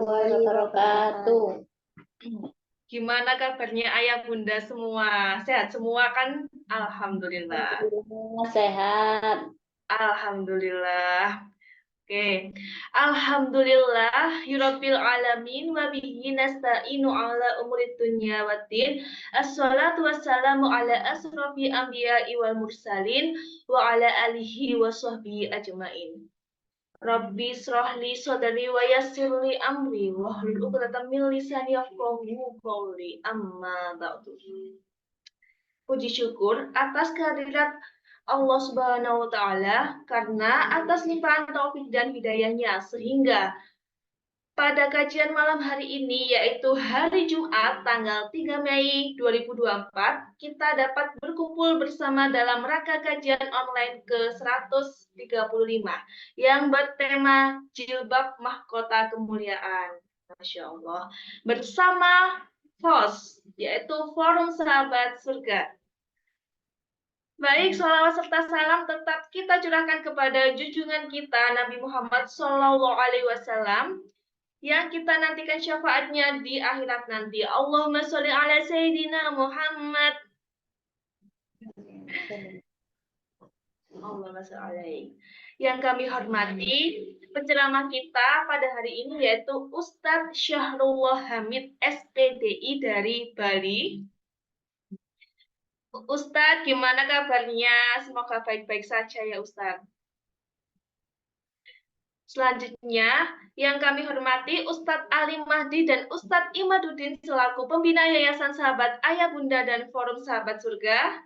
warahmatullahi wabarakatuh. Gimana kabarnya ayah bunda semua? Sehat semua kan? Alhamdulillah. Sehat. Alhamdulillah. Oke. Alhamdulillah Rabbil alamin wa bihi nasta'inu ala umuri dunya waddin. Assalatu wassalamu ala asrofil anbiya'i wal mursalin wa ala alihi wa sahbihi ajmain. Rabbi shrahli sadri wa yassirli amri wahlul 'uqdatam min lisani yafqahu qawli amma ba'du. Puji syukur atas kehadirat Allah Subhanahu wa taala karena atas limpahan taufik dan hidayahnya sehingga pada kajian malam hari ini yaitu hari Jumat tanggal 3 Mei 2024 kita dapat berkumpul bersama dalam rangka kajian online ke-135 yang bertema Jilbab Mahkota Kemuliaan. Masya Allah. Bersama host yaitu Forum Sahabat Surga. Baik, sholawat serta salam tetap kita curahkan kepada junjungan kita Nabi Muhammad SAW yang kita nantikan syafaatnya di akhirat nanti. Allahumma sholli ala Sayyidina Muhammad. Allahumma sholli. Yang kami hormati, penceramah kita pada hari ini yaitu Ustadz Syahrullah Hamid SPDI dari Bali. Ustadz, gimana kabarnya? Semoga baik-baik saja ya Ustadz. Selanjutnya, yang kami hormati Ustadz Ali Mahdi dan Ustadz Imaduddin selaku pembina Yayasan Sahabat Ayah Bunda dan Forum Sahabat Surga.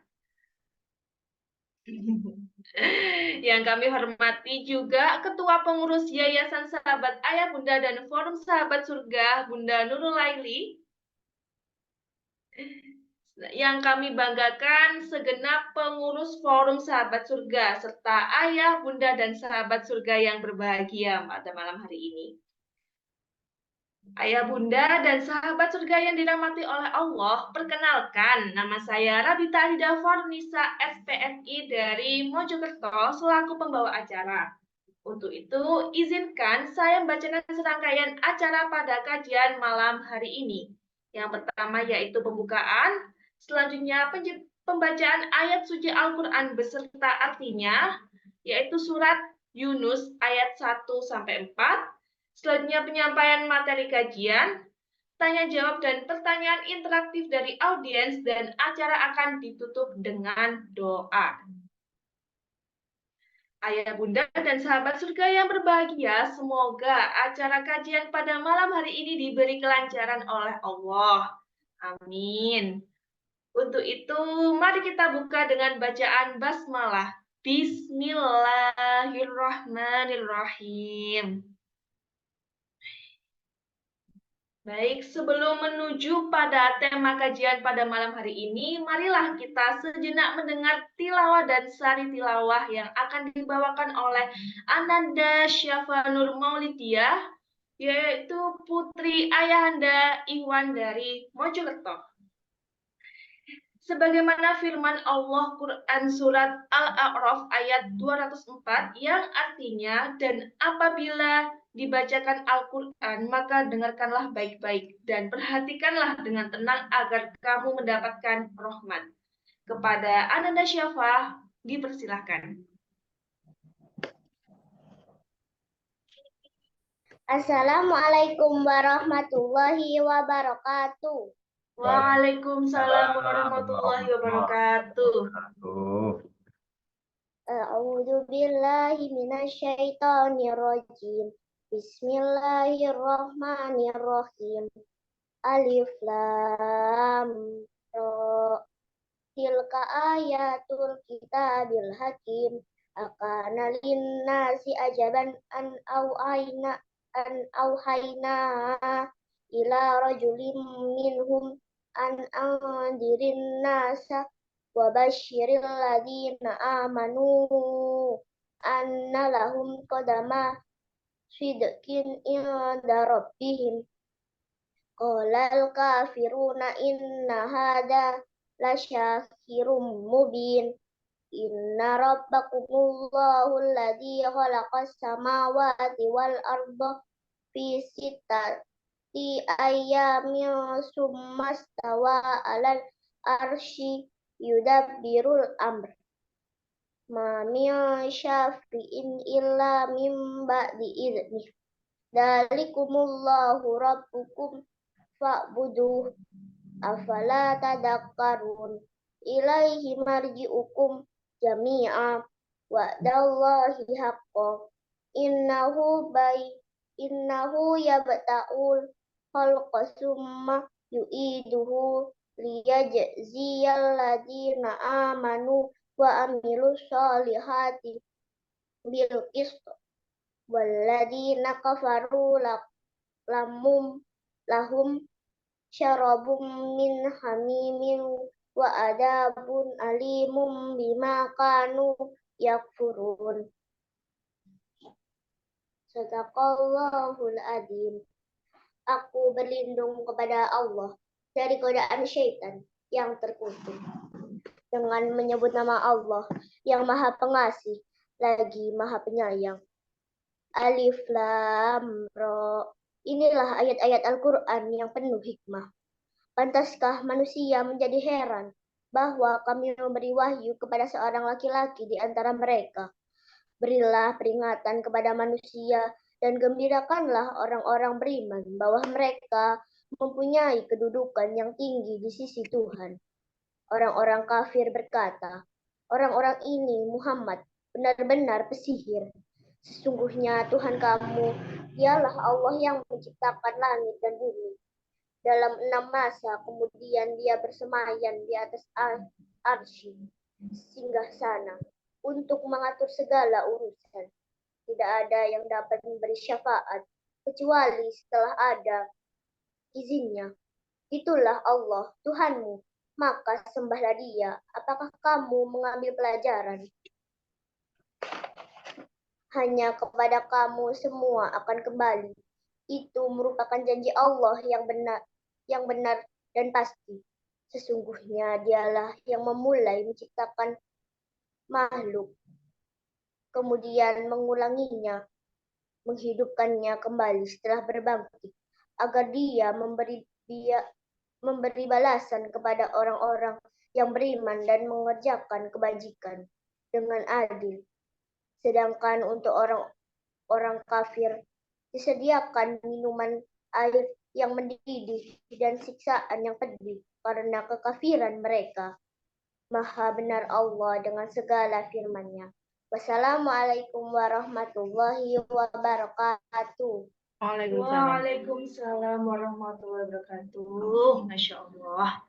Yang kami hormati juga Ketua Pengurus Yayasan Sahabat Ayah Bunda dan Forum Sahabat Surga, Bunda Nurul Laili. Yang kami banggakan segenap pengurus Forum Sahabat Surga serta ayah, bunda, dan sahabat surga yang berbahagia pada malam hari ini. Ayah, bunda, dan sahabat surga yang dirahmati oleh Allah, perkenalkan nama saya Rabita Hida Fornisa SPFI dari Mojokerto selaku pembawa acara. Untuk itu, izinkan saya membacakan serangkaian acara pada kajian malam hari ini. Yang pertama yaitu pembukaan, selanjutnya pembacaan ayat suci Al-Quran beserta artinya, yaitu surat Yunus ayat 1-4, selanjutnya penyampaian materi kajian, tanya jawab dan pertanyaan interaktif dari audiens, dan acara akan ditutup dengan doa. Ayah, bunda, dan sahabat surga yang berbahagia, semoga acara kajian pada malam hari ini diberi kelancaran oleh Allah. Amin. Untuk itu, mari kita buka dengan bacaan basmalah. Bismillahirrahmanirrahim. Baik, sebelum menuju pada tema kajian pada malam hari ini, marilah kita sejenak mendengar tilawah dan sari tilawah yang akan dibawakan oleh Ananda Syafanur Maulidiyah, yaitu putri ayahanda Iwan dari Mojokerto. Sebagaimana firman Allah Quran Surat Al-A'raf ayat 204 yang artinya, dan apabila dibacakan Al-Quran maka dengarkanlah baik-baik dan perhatikanlah dengan tenang agar kamu mendapatkan rahmat. Kepada Ananda Syafa dipersilahkan. Assalamualaikum warahmatullahi wabarakatuh. Waalaikumsalam warahmatullahi wabarakatuh. A'udzu billahi minasyaitonir rajim. Bismillahirrahmanirrahim. Alif lam ra. Tilka ayatul kitabil hakim. Akana linnasi ajaban an auhayna ila rajulin minhum an andirin nasa wa basyiril ladzina amanu anna lahum qadama sidqin inda rabbihim. Qalal kafiruna inna hada lasyakirum mubin. Inna rabbakumullahu alladzi khalaqas samawati wal arda fi ayyamin summastawa alal arsy yudabbirul amr. Ma min syafi'in illa min ba'di idnih. Dzalikumullahu rabbukum fa'buduh afala tadakkarun. Ilaihi marji'ukum jami'a wa'dallahi haqqo. Innahu yabta'ul khalqa summa yu'iduhu liyajziyal ladina amanu wa amilus solihati bil qist walladina kafaru lahum syarabum min hamimin wa adabun alimum bima kanu yakfurun. Sadaqallahul adzim. Aku berlindung kepada Allah dari godaan syaitan yang terkutuk. Dengan menyebut nama Allah yang Maha Pengasih lagi Maha Penyayang. Alif Lam Ra. Inilah ayat-ayat Al-Quran yang penuh hikmah. Pantaskah manusia menjadi heran bahwa kami memberi wahyu kepada seorang laki-laki di antara mereka? Berilah peringatan kepada manusia dan gembirakanlah orang-orang beriman bahwa mereka mempunyai kedudukan yang tinggi di sisi Tuhan. Orang-orang kafir berkata, orang-orang ini Muhammad benar-benar pesihir. Sesungguhnya Tuhan kamu dialah Allah yang menciptakan langit dan bumi. Dalam 6 masa kemudian dia bersemayam di atas arsy singgah sana untuk mengatur segala urusan. Tidak ada yang dapat memberi syafaat kecuali setelah ada izinnya. Itulah Allah Tuhanmu, maka sembahlah Dia. Apakah kamu mengambil pelajaran? Hanya kepada kamu semua akan kembali. Itu merupakan janji Allah yang benar dan pasti. Sesungguhnya Dialah yang memulai menciptakan makhluk, kemudian mengulanginya, menghidupkannya kembali setelah berbangkit, agar Dia memberi balasan kepada orang-orang yang beriman dan mengerjakan kebajikan dengan adil. Sedangkan untuk orang-orang kafir disediakan minuman air yang mendidih dan siksaan yang pedih karena kekafiran mereka. Maha benar Allah dengan segala firman-Nya. Wassalamualaikum warahmatullahi wabarakatuh. Waalaikumsalam warahmatullahi wabarakatuh. Masya Allah.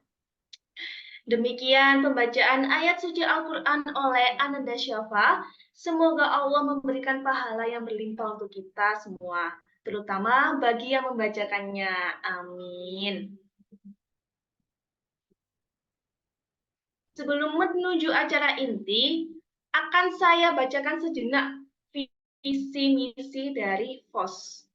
Demikian pembacaan ayat suci Al-Quran oleh Ananda Syafa. Semoga Allah memberikan pahala yang berlimpah untuk kita semua, terutama bagi yang membacakannya. Amin. Sebelum menuju acara inti, akan saya bacakan sejenak visi misi dari FOS.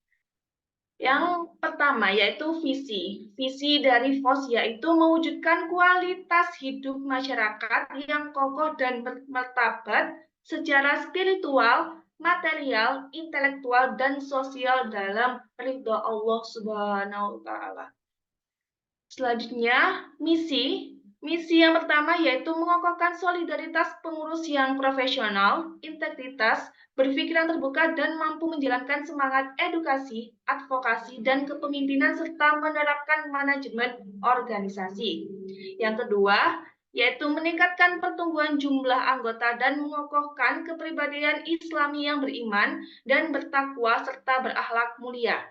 Yang pertama yaitu visi. Visi dari FOS yaitu mewujudkan kualitas hidup masyarakat yang kokoh dan bermartabat secara spiritual, material, intelektual, dan sosial dalam ridha Allah Subhanahu wa Ta'ala. Selanjutnya, misi. Misi yang pertama yaitu mengokohkan solidaritas pengurus yang profesional, integritas, berpikiran terbuka, dan mampu menjalankan semangat edukasi, advokasi, dan kepemimpinan serta menerapkan manajemen organisasi. Yang kedua, yaitu meningkatkan pertumbuhan jumlah anggota dan mengokohkan kepribadian Islami yang beriman dan bertakwa serta berakhlak mulia.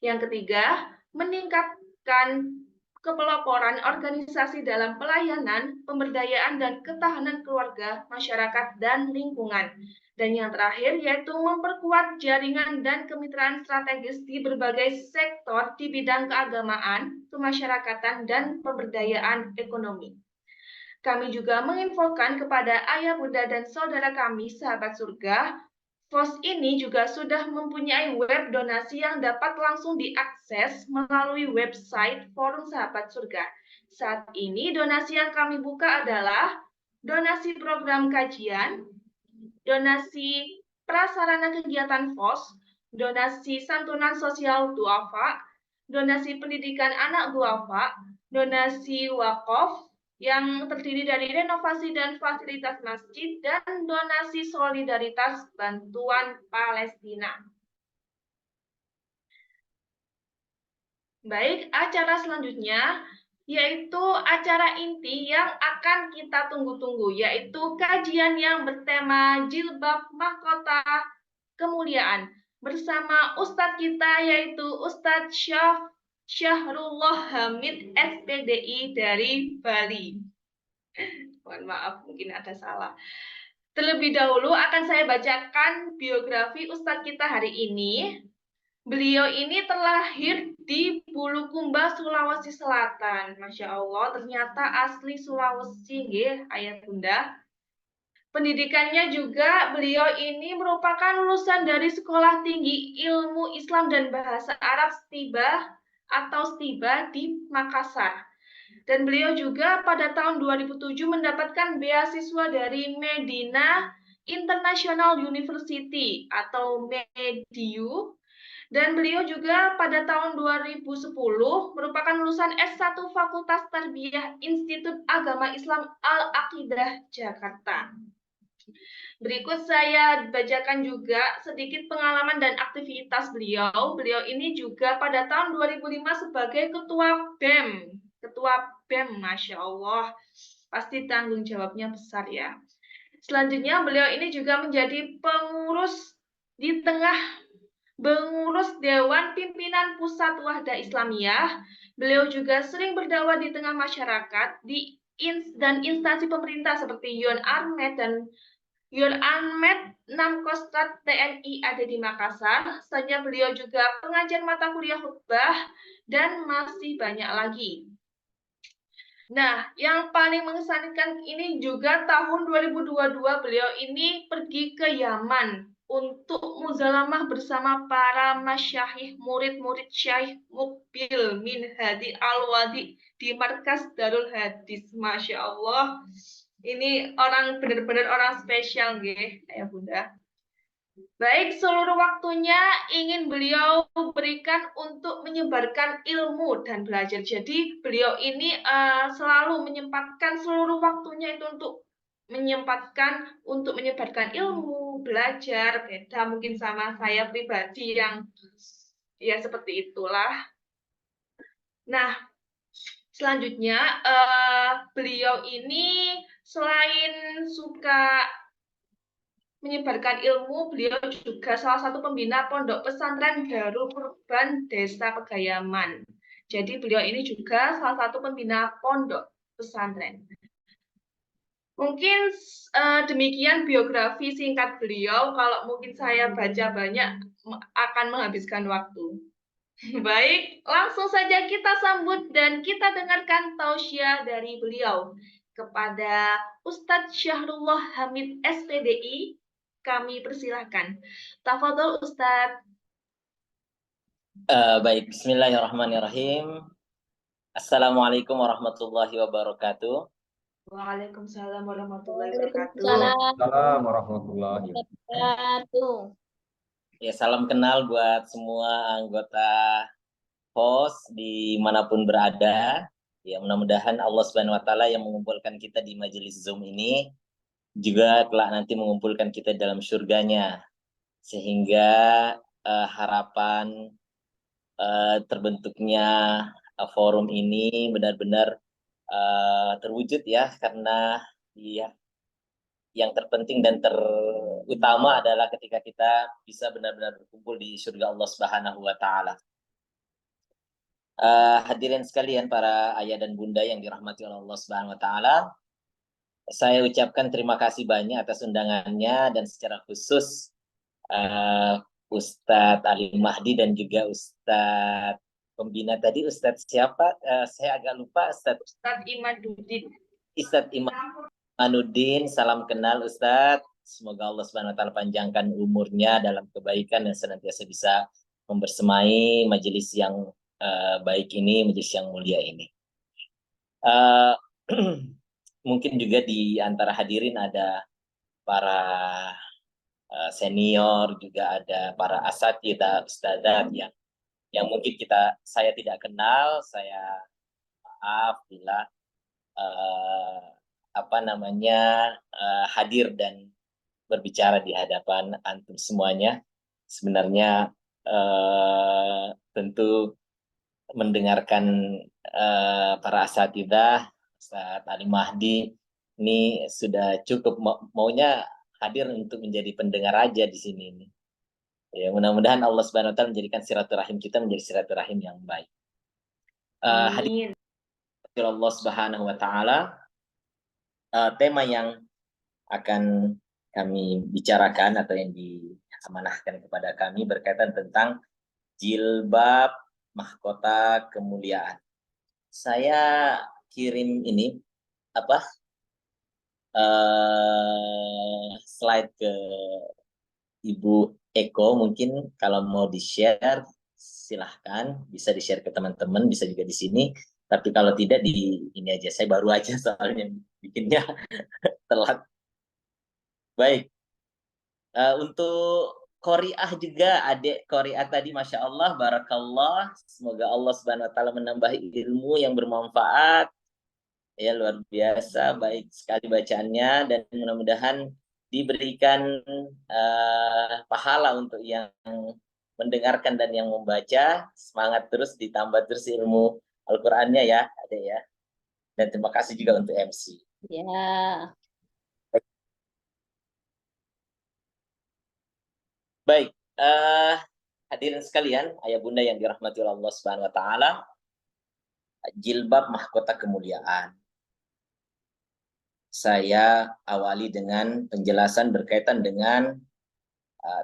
Yang ketiga, meningkatkan kepeloporan organisasi dalam pelayanan, pemberdayaan, dan ketahanan keluarga, masyarakat, dan lingkungan. Dan yang terakhir yaitu memperkuat jaringan dan kemitraan strategis di berbagai sektor di bidang keagamaan, kemasyarakatan, dan pemberdayaan ekonomi. Kami juga menginfokan kepada ayah, bunda, dan saudara kami, sahabat surga, FOS ini juga sudah mempunyai web donasi yang dapat langsung diakses melalui website Forum Sahabat Surga. Saat ini donasi yang kami buka adalah donasi program kajian, donasi prasarana kegiatan FOS, donasi santunan sosial duafa, donasi pendidikan anak duafa, donasi wakaf yang terdiri dari renovasi dan fasilitas masjid, dan donasi solidaritas bantuan Palestina. Baik, acara selanjutnya yaitu acara inti yang akan kita tunggu-tunggu, yaitu kajian yang bertema Jilbab Mahkota Kemuliaan bersama Ustadz kita, yaitu Ustadz Syahrullah Hamid SPDI dari Bali. Mohon maaf, mungkin ada salah. Terlebih dahulu akan saya bacakan biografi Ustadz kita hari ini. Beliau ini terlahir di Bulukumba, Sulawesi Selatan. Masya Allah, ternyata asli Sulawesi, nggih, ayah bunda. Pendidikannya juga beliau ini merupakan lulusan dari Sekolah Tinggi Ilmu Islam dan Bahasa Arab STIBA di Makassar. Dan beliau juga pada tahun 2007 mendapatkan beasiswa dari Medina International University atau MEDIU. Dan beliau juga pada tahun 2010 merupakan lulusan S1 Fakultas Tarbiyah Institut Agama Islam Al-Aqidah Jakarta. Berikut saya bacakan juga sedikit pengalaman dan aktivitas beliau. Beliau ini juga pada tahun 2005 sebagai Ketua BEM. Ketua BEM, Masya Allah. Pasti tanggung jawabnya besar ya. Selanjutnya beliau ini juga menjadi pengurus Dewan Pimpinan Pusat Wahda Islamiyah. Beliau juga sering berdakwah di tengah masyarakat dan instansi pemerintah seperti Yon Armet 6 Kostrat TNI ada di Makassar. Selanjutnya beliau juga pengajar mata kuliah khutbah dan masih banyak lagi. Nah, yang paling mengesankan ini juga tahun 2022 beliau ini pergi ke Yaman untuk muzalamah bersama para masyayikh murid-murid Syekh Mukbil bin Hadi Al-Wadi di markas Darul Hadis. Masya Allah, ini orang benar-benar orang spesial, nggih, ayah bunda. Baik, seluruh waktunya ingin beliau berikan untuk menyebarkan ilmu dan belajar. Jadi beliau ini selalu menyempatkan seluruh waktunya itu untuk menyebarkan ilmu, belajar. Beda mungkin sama saya pribadi yang ya seperti itulah. Nah, selanjutnya beliau ini selain suka menyebarkan ilmu, beliau juga salah satu pembina pondok pesantren Darul Qurban Desa Pegayaman. Jadi beliau ini juga salah satu pembina pondok pesantren. Mungkin demikian biografi singkat beliau. Kalau mungkin saya baca banyak akan menghabiskan waktu. Baik, langsung saja kita sambut dan kita dengarkan tausiah dari beliau. Kepada Ustadz Syahrullah Hamid SPDI, kami persilahkan. Tafadhol Ustadz. Baik, bismillahirrahmanirrahim. Assalamualaikum warahmatullahi wabarakatuh. Waalaikumsalam warahmatullahi wabarakatuh. Waalaikumsalam warahmatullahi wabarakatuh. Ya, salam kenal buat semua anggota host dimanapun berada. Ya, mudah-mudahan Allah Subhanahu Wa Taala yang mengumpulkan kita di majelis Zoom ini juga kelak nanti mengumpulkan kita dalam surganya, sehingga harapan terbentuknya forum ini benar-benar terwujud ya, karena ya yang terpenting dan terutama adalah ketika kita bisa benar-benar berkumpul di surga Allah Subhanahu Wa Taala. Hadirin sekalian, para ayah dan bunda yang dirahmati oleh Allah Subhanahu Wa Taala, saya ucapkan terima kasih banyak atas undangannya, dan secara khusus Ustadz Ali Mahdi dan juga Ustadz pembina tadi, Ustadz siapa? Saya agak lupa. Ustadz Imaduddin. Ustadz Imaduddin, salam kenal Ustadz. Semoga Allah Subhanahu Wa Taala panjangkan umurnya dalam kebaikan dan senantiasa bisa membersamai majelis yang baik ini, majelis yang mulia ini. Mungkin juga di antara hadirin ada para senior, juga ada para asatidzah, ustadzat yang yang mungkin saya tidak kenal, saya maaf bila hadir dan berbicara di hadapan antum semuanya. Sebenarnya tentu mendengarkan para asatidzah, Ustaz Ali Mahdi ini sudah cukup, maunya hadir untuk menjadi pendengar aja di sini ini. Ya, mudah-mudahan Allah Subhanahu wa taala menjadikan silaturahim kita menjadi silaturahim yang baik. Hadir Allah Subhanahu wa taala, tema yang akan kami bicarakan atau yang diamanahkan kepada kami berkaitan tentang jilbab mahkota kemuliaan. Saya kirim ini slide ke Ibu Eko, mungkin kalau mau di-share silahkan, bisa di-share ke teman-teman, bisa juga di sini. Tapi kalau tidak di ini aja, saya baru aja soalnya bikinnya telat. Baik, untuk Qori'ah juga, adik Qori'ah tadi, Masya Allah, Barakallah. Semoga Allah Subhanahu wa taala menambah ilmu yang bermanfaat. Ya, luar biasa, baik sekali bacaannya, dan mudah-mudahan diberikan pahala untuk yang mendengarkan dan yang membaca. Semangat terus, ditambah terus ilmu Al-Qur'annya ya, Adek ya. Dan terima kasih juga untuk MC. Ya. Baik, hadirin sekalian, ayah bunda yang dirahmati oleh Allah Subhanahu wa taala, jilbab mahkota kemuliaan. Saya awali dengan penjelasan berkaitan dengan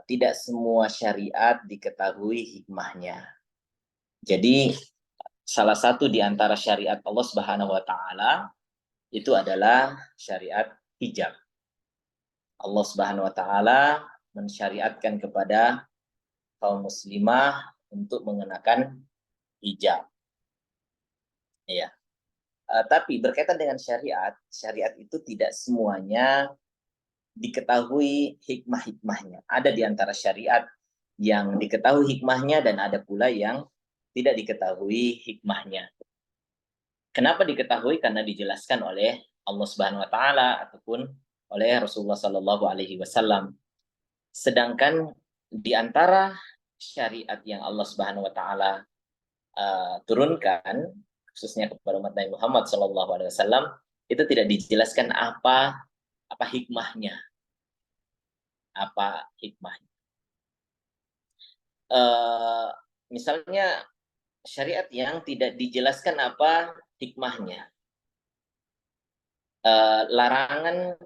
tidak semua syariat diketahui hikmahnya. Jadi salah satu di antara syariat Allah Subhanahu wa taala itu adalah syariat hijab. Allah Subhanahu wa taala mensyariatkan kepada kaum muslimah untuk mengenakan hijab. Iya. Tapi berkaitan dengan syariat, syariat itu tidak semuanya diketahui hikmah-hikmahnya. Ada di antara syariat yang diketahui hikmahnya dan ada pula yang tidak diketahui hikmahnya. Kenapa diketahui? Karena dijelaskan oleh Allah Subhanahu wa taala ataupun oleh Rasulullah sallallahu alaihi wasallam. Sedangkan di antara syariat yang Allah Subhanahu wa taala turunkan khususnya kepada umat Nabi Muhammad SAW, itu tidak dijelaskan apa hikmahnya. Apa hikmahnya. Misalnya syariat yang tidak dijelaskan apa hikmahnya. Larangan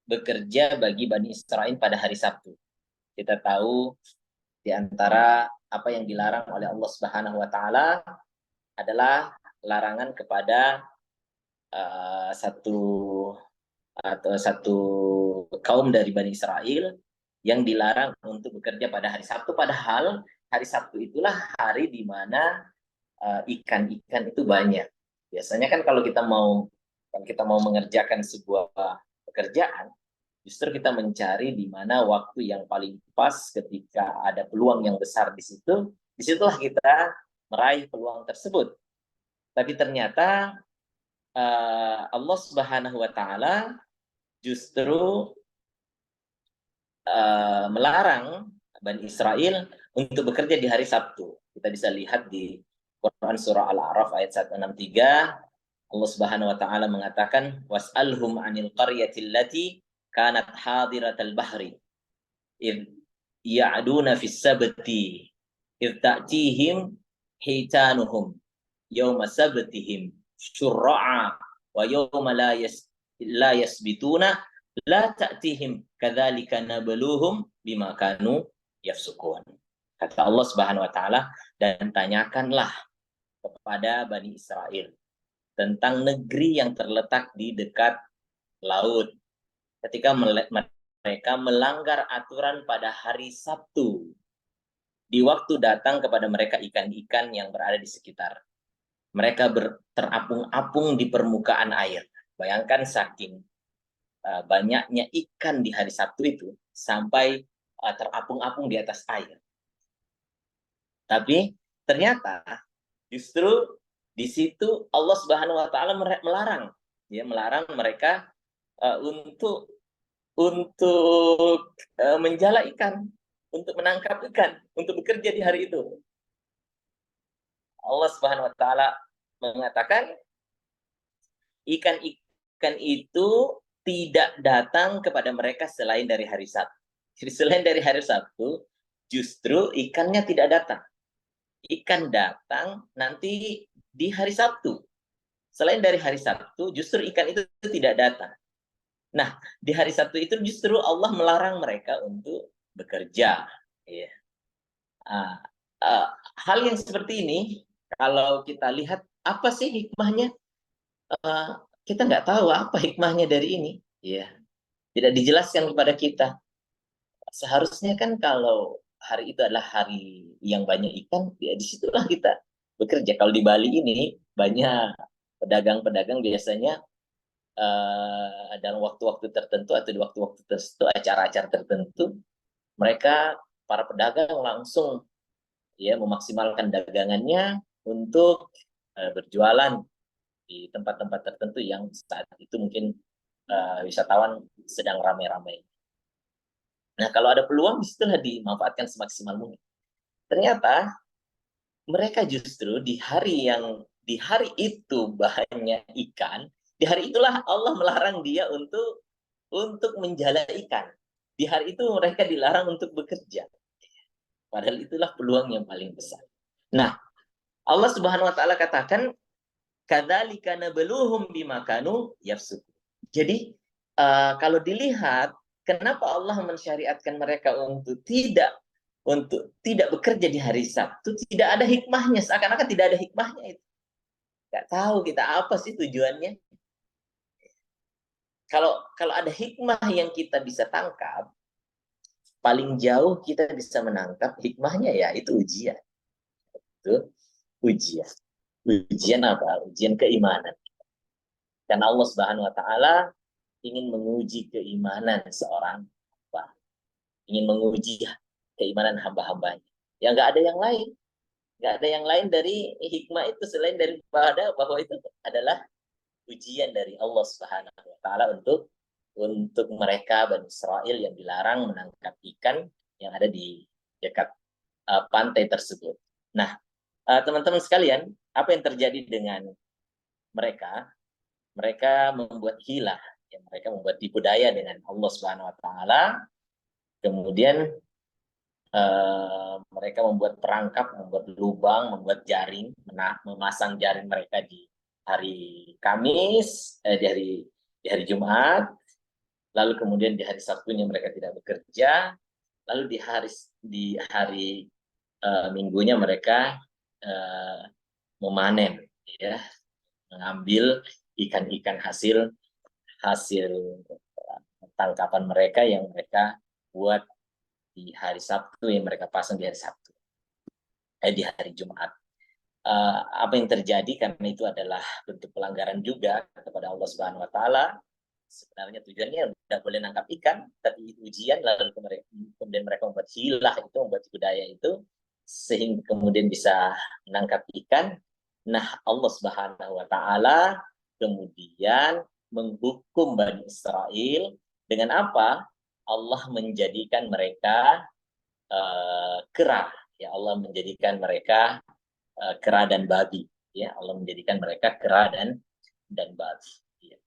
bekerja bagi Bani Israil pada hari Sabtu. Kita tahu di antara apa yang dilarang oleh Allah Subhanahu wa taala adalah larangan kepada satu kaum dari Bani Israel yang dilarang untuk bekerja pada hari Sabtu, padahal hari Sabtu itulah hari di mana ikan-ikan itu banyak. Biasanya kan kalau kita mau mengerjakan sebuah pekerjaan, justru kita mencari di mana waktu yang paling pas ketika ada peluang yang besar di situ, disitulah kita meraih peluang tersebut. Tapi ternyata Allah Subhanahu wa taala justru melarang Bani Israel untuk bekerja di hari Sabtu. Kita bisa lihat di Quran surah Al-A'raf ayat 163, Allah Subhanahu wa taala mengatakan was'alhum 'anil qaryatil lati kanat hadiratal bahri id ya'duna fis sabti id ta'tihim hitanuhum yawma sabtihim syurra'a wa yawma la yasbituna la ta'tihim kadzalika nabluhum bima kanu yafsukun. Kata Allah Subhanahu wa taala, dan tanyakanlah kepada Bani Israel tentang negeri yang terletak di dekat laut. Ketika mereka melanggar aturan pada hari Sabtu, di waktu datang kepada mereka ikan-ikan yang berada di sekitar. Mereka terapung-apung di permukaan air. Bayangkan saking banyaknya ikan di hari Sabtu itu sampai terapung-apung di atas air. Tapi ternyata justru di situ Allah Subhanahu wa taala melarang, ya, melarang mereka untuk menjala ikan, untuk menangkap ikan, untuk bekerja di hari itu. Allah Subhanahu wa taala mengatakan ikan-ikan itu tidak datang kepada mereka selain dari hari Sabtu. Jadi selain dari hari Sabtu, justru ikannya tidak datang. Ikan datang nanti di hari Sabtu. Selain dari hari Sabtu, justru ikan itu tidak datang. Nah, di hari Sabtu itu justru Allah melarang mereka untuk bekerja. Ya. Hal yang seperti ini, kalau kita lihat apa sih hikmahnya, kita nggak tahu apa hikmahnya dari ini. Ya, tidak dijelaskan kepada kita. Seharusnya kan kalau hari itu adalah hari yang banyak ikan, ya disitulah kita bekerja. Kalau di Bali ini banyak pedagang-pedagang biasanya dalam waktu-waktu tertentu atau di waktu-waktu tertentu, acara-acara tertentu, mereka para pedagang langsung ya memaksimalkan dagangannya untuk berjualan di tempat-tempat tertentu yang saat itu mungkin wisatawan sedang ramai-ramai. Nah, kalau ada peluang, disitulah dimanfaatkan semaksimal mungkin. Ternyata mereka justru di hari itu banyak ikan, di hari itulah Allah melarang dia untuk menjala ikan. Di hari itu mereka dilarang untuk bekerja. Padahal itulah peluang yang paling besar. Nah, Allah Subhanahu wa taala katakan kadzalika nabluhum bima kanu yafsukun. Jadi kalau dilihat kenapa Allah mensyariatkan mereka untuk tidak bekerja di hari Sabtu, tidak ada hikmahnya, seakan-akan tidak ada hikmahnya itu. Nggak tahu kita apa sih tujuannya. Kalau ada hikmah yang kita bisa tangkap, paling jauh kita bisa menangkap hikmahnya ya itu ujian. Itu ujian. Ujian apa? Ujian keimanan. Karena Allah Subhanahu wa taala ingin menguji keimanan seorang hamba. Ingin menguji keimanan hamba-hambanya. Ya nggak ada yang lain. Nggak ada yang lain dari hikmah itu selain daripada bahwa itu adalah ujian dari Allah Subhanahu wa taala untuk mereka Bani Israel yang dilarang menangkap ikan yang ada di dekat pantai tersebut. Nah, teman-teman sekalian, apa yang terjadi dengan mereka? Mereka membuat hilah, ya, mereka membuat tipu daya dengan Allah Subhanahu wa taala. Kemudian mereka membuat perangkap, membuat lubang, membuat jaring, memasang jaring mereka di hari Kamis, di hari Jumat, lalu kemudian di hari Sabtunya mereka tidak bekerja, lalu di hari Minggunya mereka memanen, ya, mengambil ikan-ikan hasil tangkapan mereka yang mereka buat di hari Sabtu, yang mereka pasang di hari Sabtu, di hari Jumat. Apa yang terjadi karena itu adalah bentuk pelanggaran juga kepada Allah Subhanahu wa taala. Sebenarnya tujuannya tidak boleh nangkap ikan, tapi ujian, lalu kemudian mereka membuat hilah itu, membuat budaya itu sehingga kemudian bisa menangkap ikan. Nah, Allah Subhanahu wa taala kemudian menghukum Bani Israel dengan apa? Allah menjadikan mereka kera, ya, Allah menjadikan mereka kera dan babi, ya, Allah menjadikan mereka kera dan babi, ya.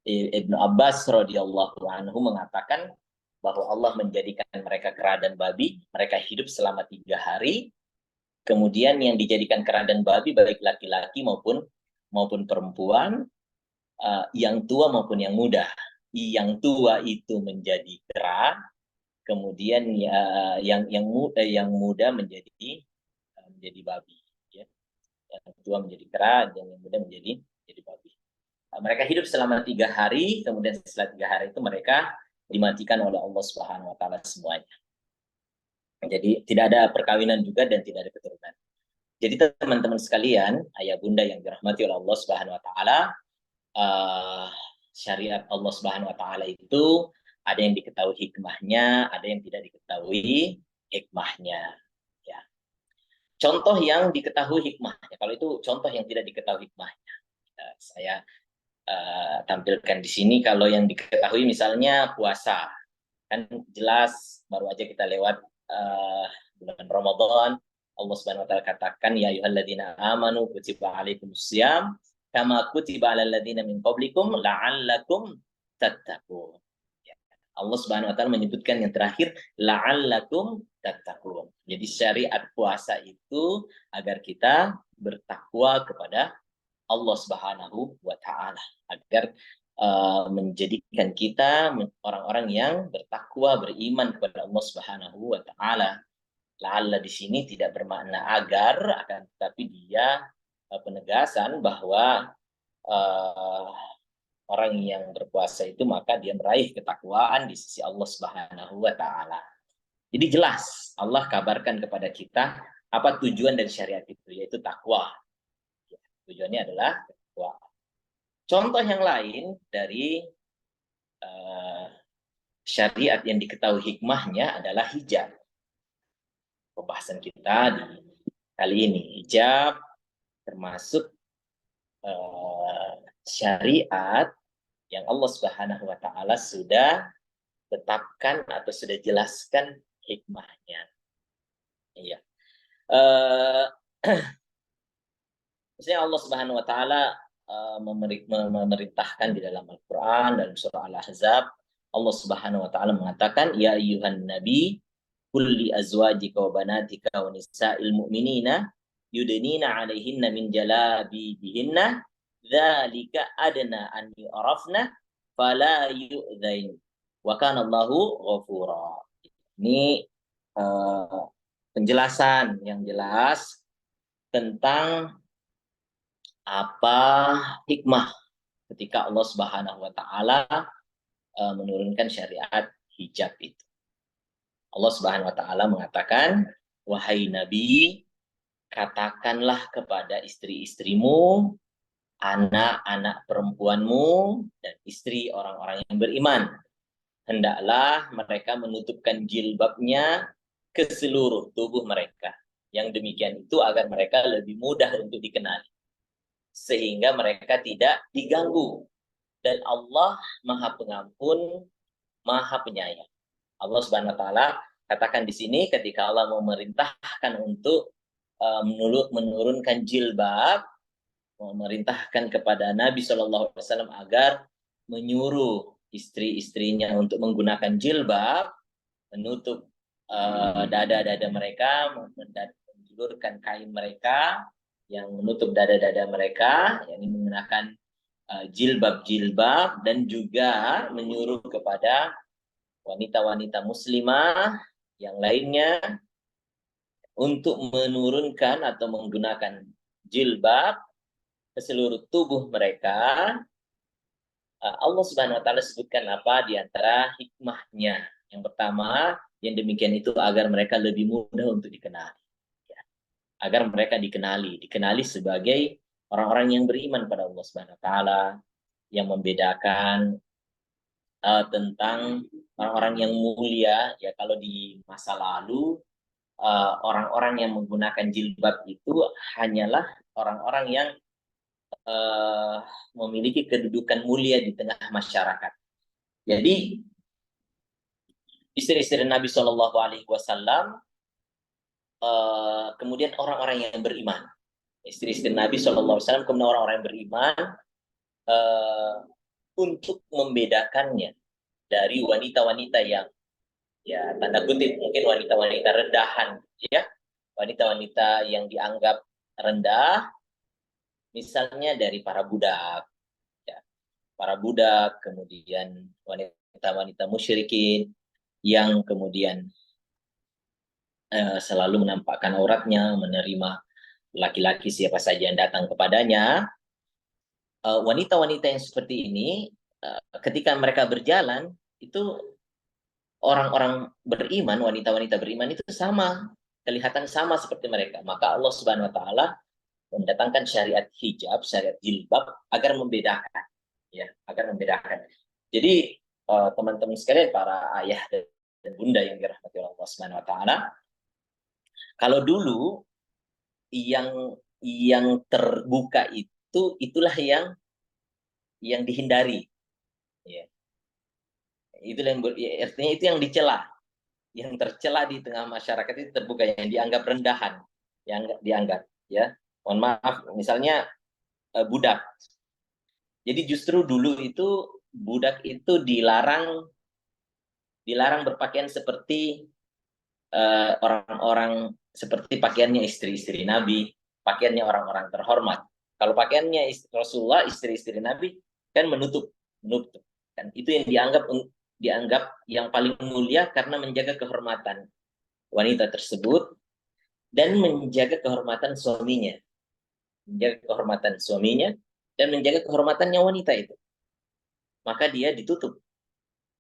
Ibnu Abbas radhiyallahu anhu mengatakan bahwa Allah menjadikan mereka kera dan babi, mereka hidup selama 3 hari, kemudian yang dijadikan kera dan babi baik laki-laki maupun perempuan, yang tua maupun yang muda. Yang tua itu menjadi kera, kemudian yang muda menjadi babi, ya. Yang tua menjadi kera dan yang muda menjadi babi. Mereka hidup selama 3 hari, kemudian setelah 3 hari itu mereka dimatikan oleh Allah Subhanahu wa taala semuanya. Jadi tidak ada perkawinan juga dan tidak ada keturunan. Jadi teman-teman sekalian, ayah bunda yang dirahmati oleh Allah Subhanahu wa taala, syariat Allah Subhanahu wa taala itu ada yang diketahui hikmahnya, ada yang tidak diketahui hikmahnya. contoh yang diketahui hikmahnya. Kalau itu contoh yang tidak diketahui hikmahnya. Saya tampilkan di sini. Kalau yang diketahui misalnya puasa, kan jelas baru aja kita lewat bulan Ramadan. Allah Subhanahu wa taala katakan, ya ayyuhalladzina amanu kutiba alaikumusiyam kama kutiba alal ladzina min qablikum la'allakum tattaqun. Allah Subhanahu wa taala menyebutkan yang terakhir la'allakum tattaqun. Jadi syariat puasa itu agar kita bertakwa kepada Allah Subhanahu wa taala, agar menjadikan kita orang-orang yang bertakwa, beriman kepada Allah Subhanahu wa taala. La'alla di sini tidak bermakna agar, akan tetapi dia penegasan bahwa orang yang berpuasa itu maka dia meraih ketakwaan di sisi Allah Subhanahu wa taala. Jadi jelas Allah kabarkan kepada kita apa tujuan dari syariat itu, yaitu takwa. Tujuannya adalah takwa. Contoh yang lain dari syariat yang diketahui hikmahnya adalah hijab. Pembahasan kita di kali ini, hijab termasuk syariat yang Allah Subhanahu wa taala sudah tetapkan atau sudah jelaskan hikmahnya. Iya. Misalnya Allah Subhanahu wa taala memerintahkan di dalam Al-Qur'an dalam surah Al-Ahzab, Allah Subhanahu wa taala mengatakan, ya ayyuhan nabi kulli azwajika wa banatika wa nisa'il mu'minina yudnina 'alaihinna min jalabibihinna dzalika adna an yu'rafna fala yu'dzain wa kana Allahu ghafura. Ini penjelasan yang jelas tentang apa hikmah ketika Allah Subhanahu wa taala menurunkan syariat hijab itu. Allah Subhanahu wa taala mengatakan, wahai Nabi, katakanlah kepada istri-istrimu, anak-anak perempuanmu, dan istri orang-orang yang beriman, hendaklah mereka menutupkan jilbabnya ke seluruh tubuh mereka. Yang demikian itu agar mereka lebih mudah untuk dikenali, sehingga mereka tidak diganggu. Dan Allah Maha Pengampun, Maha Penyayang. Allah Subhanahu wa taala katakan di sini ketika Allah memerintahkan untuk menurunkan jilbab, memerintahkan kepada Nabi SAW agar menyuruh istri-istrinya untuk menggunakan jilbab, menutup dada-dada mereka, menjulurkan kain mereka yang menutup dada-dada mereka, yakni menggunakan jilbab-jilbab, dan juga menyuruh kepada wanita-wanita muslimah yang lainnya untuk menurunkan atau menggunakan jilbab ke seluruh tubuh mereka. Allah Subhanahu wa taala sebutkan apa di antara hikmahnya. Yang pertama, yang demikian itu agar mereka lebih mudah untuk dikenali. Agar mereka dikenali sebagai orang-orang yang beriman pada Allah Subhanahu wa taala, yang membedakan tentang orang-orang yang mulia. Ya, kalau di masa lalu orang-orang yang menggunakan jilbab itu hanyalah orang-orang yang memiliki kedudukan mulia di tengah masyarakat. Jadi istri-istri Nabi Shallallahu Alaihi Wasallam, kemudian orang-orang yang beriman, istri-istri Nabi Shallallahu Alaihi Wasallam, kemudian orang-orang yang beriman, untuk membedakannya dari wanita-wanita yang, ya tanda kutip mungkin wanita-wanita rendahan, ya, wanita-wanita yang dianggap rendah, misalnya dari para budak, ya, para budak, kemudian wanita-wanita musyrikin yang kemudian selalu menampakkan auratnya, menerima laki-laki siapa saja yang datang kepadanya. Wanita-wanita yang seperti ini, ketika mereka berjalan, itu orang-orang beriman, wanita-wanita beriman itu sama, kelihatan sama seperti mereka. Maka Allah Subhanahu wa taala mendatangkan syariat hijab, syariat jilbab agar membedakan, ya, agar membedakan. Jadi teman-teman sekalian, para ayah dan bunda yang dirahmati Allah Subhanahu wa taala, kalau dulu yang terbuka itulah yang dihindari. Ya. Itulah artinya itu yang dicela, yang tercela di tengah masyarakat itu terbuka, yang dianggap rendahan, yang dianggap, ya. Mohon maaf, misalnya budak. Jadi justru dulu itu budak itu dilarang berpakaian seperti orang-orang, seperti pakaiannya istri-istri Nabi, pakaiannya orang-orang terhormat. Kalau pakaiannya Rasulullah, istri-istri Nabi kan menutup kan itu yang dianggap yang paling mulia karena menjaga kehormatan wanita tersebut dan menjaga kehormatan suaminya, dan menjaga kehormatannya wanita itu, maka dia ditutup.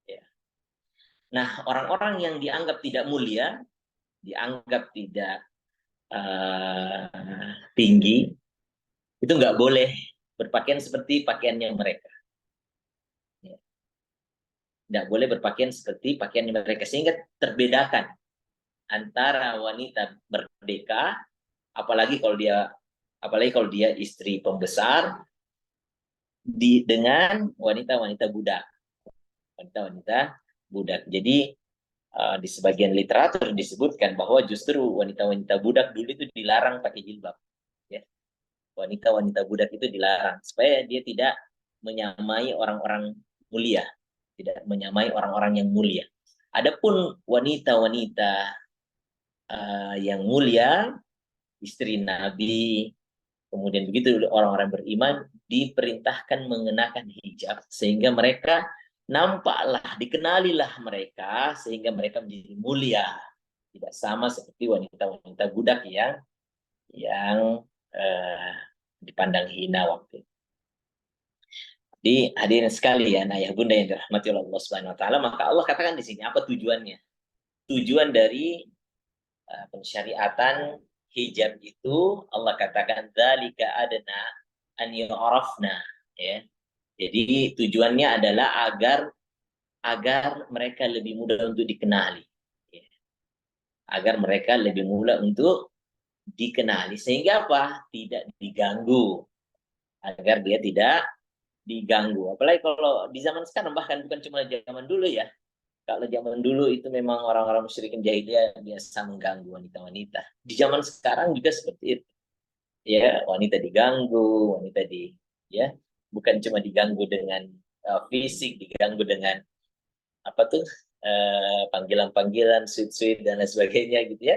Ya. Nah, orang-orang yang dianggap tidak mulia, dianggap tidak tinggi, itu nggak boleh berpakaian seperti pakaiannya mereka. Ya. Nggak boleh berpakaian seperti pakaiannya mereka, sehingga terbedakan antara wanita merdeka, apalagi kalau dia istri pembesar, dengan wanita-wanita budak. Jadi di sebagian literatur disebutkan bahwa justru wanita-wanita budak dulu itu dilarang pakai jilbab. Ya. Wanita-wanita budak itu dilarang supaya dia tidak menyamai orang-orang mulia, tidak menyamai orang-orang yang mulia. Adapun wanita-wanita yang mulia, istri Nabi, kemudian begitu orang-orang beriman diperintahkan mengenakan hijab sehingga mereka nampaklah, dikenalilah mereka sehingga mereka menjadi mulia, tidak sama seperti wanita-wanita budak yang dipandang hina waktu itu. Jadi hadirin sekalian, ayah bunda yang dirahmati oleh Allah Subhanahu wa taala, maka Allah katakan di sini apa tujuannya? Tujuan dari pensyariatan hijab itu Allah katakan dzalika adna an yu'rafna, ya. Jadi tujuannya adalah agar mereka lebih mudah untuk dikenali. Ya. Agar mereka lebih mudah untuk dikenali sehingga apa? Tidak diganggu. Agar dia tidak diganggu. Apalagi kalau di zaman sekarang, bahkan bukan cuma zaman dulu ya. Kalau zaman dulu itu memang orang-orang musyrikin jahiliyah biasa mengganggu wanita-wanita. Di zaman sekarang juga seperti itu. Ya, wanita diganggu, ya, bukan cuma diganggu dengan fisik, diganggu dengan apa tuh panggilan-panggilan, sweet-sweet dan lain sebagainya gitu ya,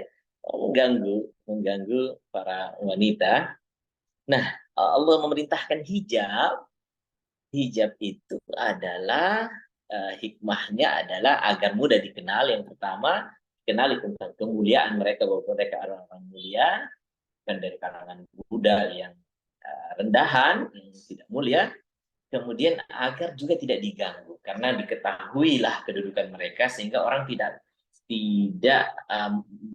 mengganggu para wanita. Nah, Allah memerintahkan hijab itu adalah hikmahnya adalah agar mudah dikenal. Yang pertama, kenali tentang kemuliaan mereka, bahwa mereka adalah orang mulia, bukan dari kalangan budak yang rendahan, yang tidak mulia. Kemudian agar juga tidak diganggu, karena diketahuilah kedudukan mereka sehingga orang tidak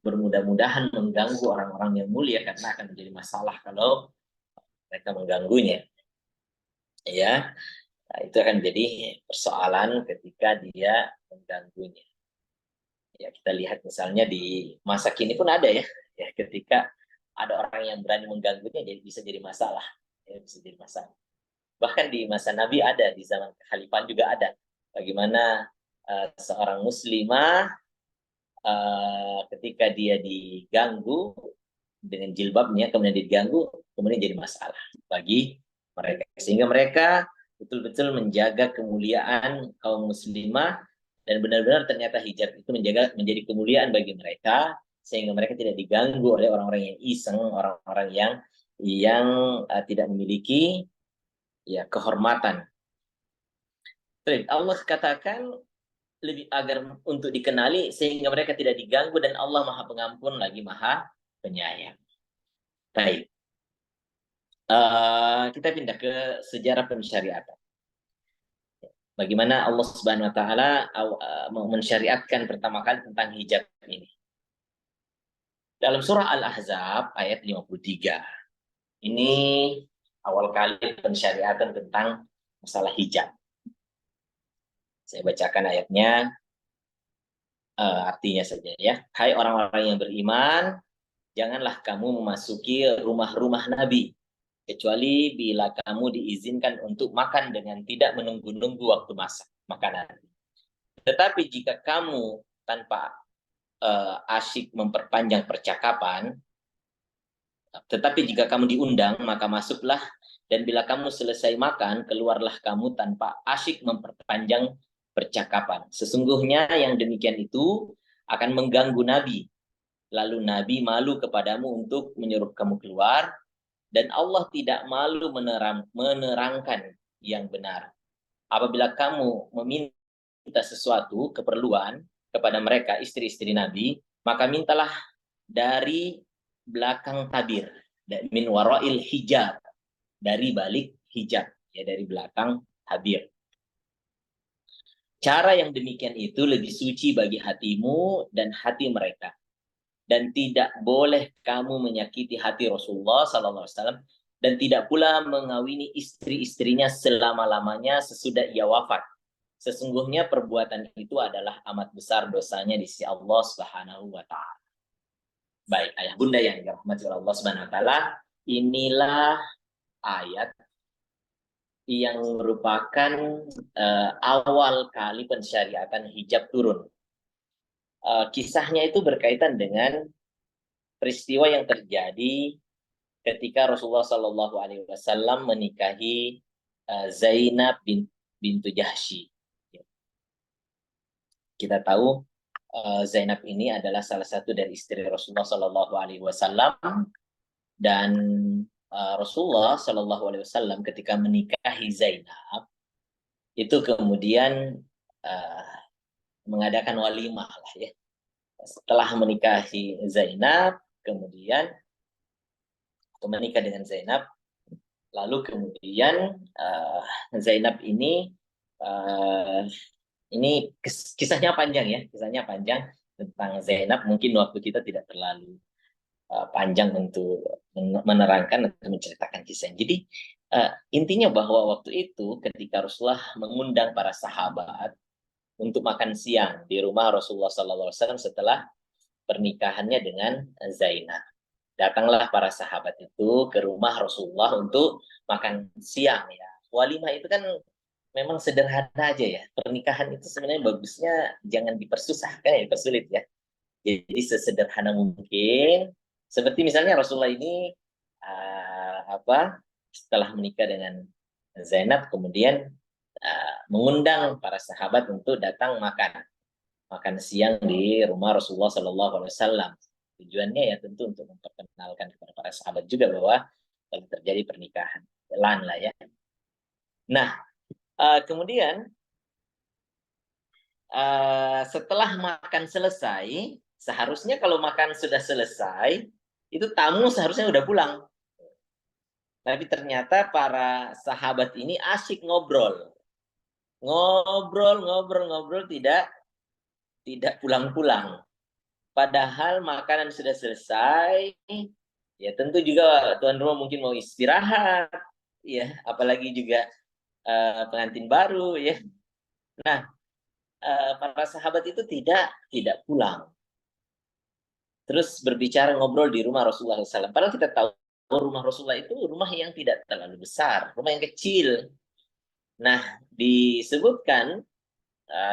bermudah-mudahan mengganggu orang-orang yang mulia, karena akan menjadi masalah kalau mereka mengganggunya. Ya, nah, itu akan menjadi persoalan ketika dia mengganggunya. Ya, kita lihat misalnya di masa kini pun ada ya ketika ada orang yang berani mengganggunya, jadi bisa jadi masalah. Ya, bisa jadi masalah. Bahkan di masa Nabi ada, di zaman kekhalifahan juga ada. Bagaimana seorang muslimah ketika dia diganggu dengan jilbabnya, kemudian diganggu, kemudian jadi masalah bagi mereka. Sehingga mereka betul-betul menjaga kemuliaan kaum muslimah, dan benar-benar ternyata hijab itu menjadi kemuliaan bagi mereka, sehingga mereka tidak diganggu oleh orang-orang yang iseng, orang-orang yang tidak memiliki kehormatan. Allah katakan lebih agar untuk dikenali sehingga mereka tidak diganggu, dan Allah Maha Pengampun lagi Maha Penyayang. Baik. Kita pindah ke sejarah pensyariatan. Bagaimana Allah Subhanahu wa taala mensyariatkan pertama kali tentang hijab ini. Dalam surah Al-Ahzab ayat 53. Ini awal kali pensyariatan tentang masalah hijab. Saya bacakan ayatnya, artinya saja ya. Hai orang-orang yang beriman, janganlah kamu memasuki rumah-rumah Nabi, kecuali bila kamu diizinkan untuk makan dengan tidak menunggu-nunggu waktu masak makanan. Tetapi jika kamu tanpa asyik memperpanjang percakapan, tetapi jika kamu diundang, maka masuklah, dan bila kamu selesai makan, keluarlah kamu tanpa asyik memperpanjang percakapan. Sesungguhnya yang demikian itu akan mengganggu Nabi. Lalu Nabi malu kepadamu untuk menyuruh kamu keluar, dan Allah tidak malu menerangkan yang benar. Apabila kamu meminta sesuatu, keperluan kepada mereka, istri-istri Nabi, maka mintalah dari belakang tabir, min warail hijab, dari balik hijab, ya, dari belakang tabir. Cara yang demikian itu lebih suci bagi hatimu dan hati mereka. Dan tidak boleh kamu menyakiti hati Rasulullah SAW, dan tidak pula mengawini istri-istrinya selama-lamanya sesudah ia wafat. Sesungguhnya perbuatan itu adalah amat besar dosanya di sisi Allah Subhanahu wa Ta'ala. Baik, ayah bunda yang dirahmati oleh Allah Subhanahu wa Ta'ala, inilah ayat yang merupakan awal kali pensyariatan hijab turun. Kisahnya itu berkaitan dengan peristiwa yang terjadi ketika Rasulullah SAW menikahi Zainab bintu Jahsy. Kita tahu Zainab ini adalah salah satu dari istri Rasulullah SAW, dan Rasulullah SAW ketika menikahi Zainab itu kemudian mengadakan walimah lah, ya. Setelah menikahi Zainab, kemudian menikah dengan Zainab, lalu kemudian Zainab ini kisahnya panjang, ya, kisahnya panjang tentang Zainab. Mungkin waktu kita tidak terlalu panjang untuk menerangkan atau menceritakan kisahnya. Jadi intinya bahwa waktu itu ketika Rasulullah mengundang para sahabat untuk makan siang di rumah Rasulullah SAW setelah pernikahannya dengan Zainab, datanglah para sahabat itu ke rumah Rasulullah untuk makan siang, ya. Walimah itu kan memang sederhana aja, ya. Pernikahan itu sebenarnya bagusnya jangan dipersusahkan, ya, dipersulit, ya. Jadi sesederhana mungkin. Seperti misalnya Rasulullah ini setelah menikah dengan Zainab, kemudian mengundang para sahabat untuk datang makan siang di rumah Rasulullah SAW. Tujuannya ya tentu untuk memperkenalkan kepada para sahabat juga bahwa telah terjadi pernikahan, lah, ya. Nah, kemudian setelah makan selesai, seharusnya kalau makan sudah selesai, itu tamu seharusnya udah pulang. Tapi ternyata para sahabat ini asyik ngobrol, tidak pulang-pulang. Padahal makanan sudah selesai, ya tentu juga tuan rumah mungkin mau istirahat, ya, apalagi juga pengantin baru, ya. Nah, para sahabat itu tidak pulang. Terus berbicara, ngobrol di rumah Rasulullah SAW. Padahal kita tahu rumah Rasulullah itu rumah yang tidak terlalu besar, rumah yang kecil. Nah, disebutkan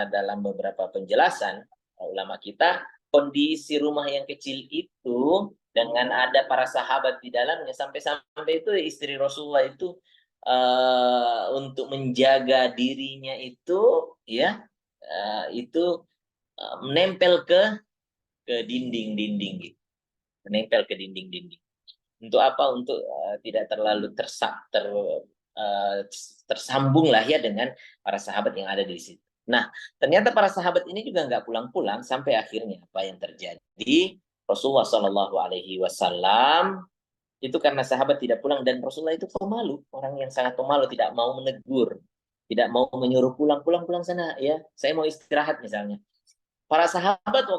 dalam beberapa penjelasan ulama kita, kondisi rumah yang kecil itu dengan ada para sahabat di dalamnya, sampai itu istri Rasulullah itu untuk menjaga dirinya itu, ya, itu menempel ke dinding-dinding, gitu. Menempel ke dinding-dinding. Untuk apa? Untuk tidak terlalu tersambung lah, ya, dengan para sahabat yang ada di situ. Nah, ternyata para sahabat ini juga nggak pulang-pulang sampai akhirnya apa yang terjadi? Rasulullah SAW itu karena sahabat tidak pulang, dan Rasulullah itu pemalu, orang yang sangat pemalu, tidak mau menegur, tidak mau menyuruh pulang sana, ya, saya mau istirahat misalnya. Para sahabat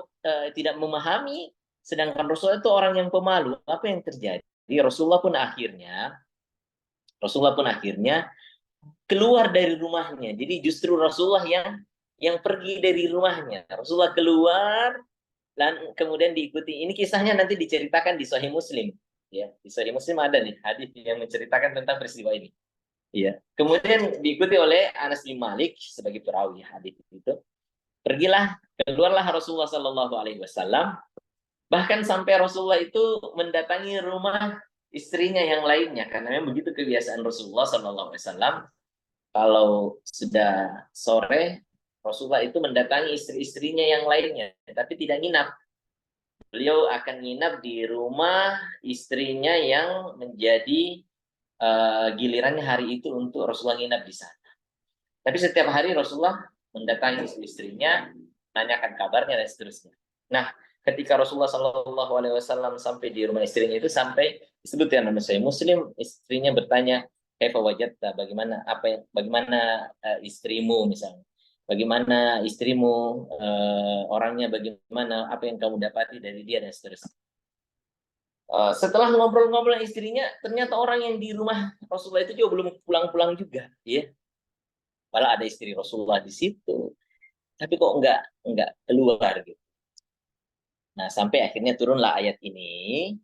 tidak memahami, sedangkan Rasulullah itu orang yang pemalu. Apa yang terjadi? Rasulullah pun akhirnya keluar dari rumahnya. Jadi justru Rasulullah yang pergi dari rumahnya. Rasulullah keluar Dan kemudian diikuti. Ini kisahnya nanti diceritakan di Sahih Muslim. Ya, di Sahih Muslim ada nih hadis yang menceritakan tentang peristiwa ini. Iya. Kemudian diikuti oleh Anas bin Malik sebagai perawi hadis itu. Keluarlah Rasulullah Shallallahu Alaihi Wasallam. Bahkan sampai Rasulullah itu mendatangi rumah istrinya yang lainnya, karena memang begitu kebiasaan Rasulullah Shallallahu Alaihi Wasallam. Kalau sudah sore, Rasulullah itu mendatangi istri-istrinya yang lainnya, tapi tidak nginap. Beliau akan nginap di rumah istrinya yang menjadi gilirannya hari itu untuk Rasulullah nginap di sana. Tapi setiap hari Rasulullah mendatangi istri-istrinya, nanyakan kabarnya dan seterusnya. Nah, ketika Rasulullah Shallallahu Alaihi Wasallam sampai di rumah istrinya itu, sampai disebut ya nama saya Muslim, istrinya bertanya, kaifa wajadta, bagaimana istrimu misalnya, bagaimana istrimu, orangnya bagaimana, apa yang kamu dapati dari dia dan seterusnya. Setelah ngobrol-ngobrol istrinya, ternyata orang yang di rumah Rasulullah itu juga belum pulang-pulang juga, ya. Malah ada istri Rasulullah di situ, tapi kok enggak keluar gitu. Nah, sampai akhirnya turunlah ayat ini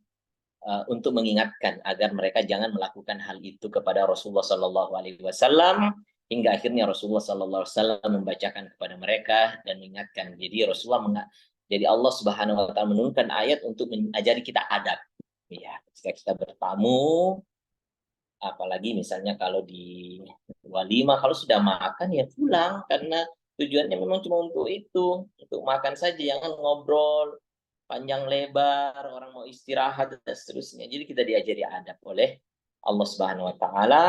untuk mengingatkan agar mereka jangan melakukan hal itu kepada Rasulullah Shallallahu Alaihi Wasallam, hingga akhirnya Rasulullah Shallallahu Alaihi Wasallam membacakan kepada mereka dan mengingatkan. Jadi Allah Subhanahu Wa Taala menurunkan ayat untuk mengajari kita adab. Ya, ketika kita bertamu, apalagi misalnya kalau di walimah, kalau sudah makan ya pulang, karena tujuannya memang cuma untuk itu, untuk makan saja, jangan ngobrol panjang lebar, orang mau istirahat dan seterusnya. Jadi kita diajari adab oleh Allah Subhanahu Wa Taala.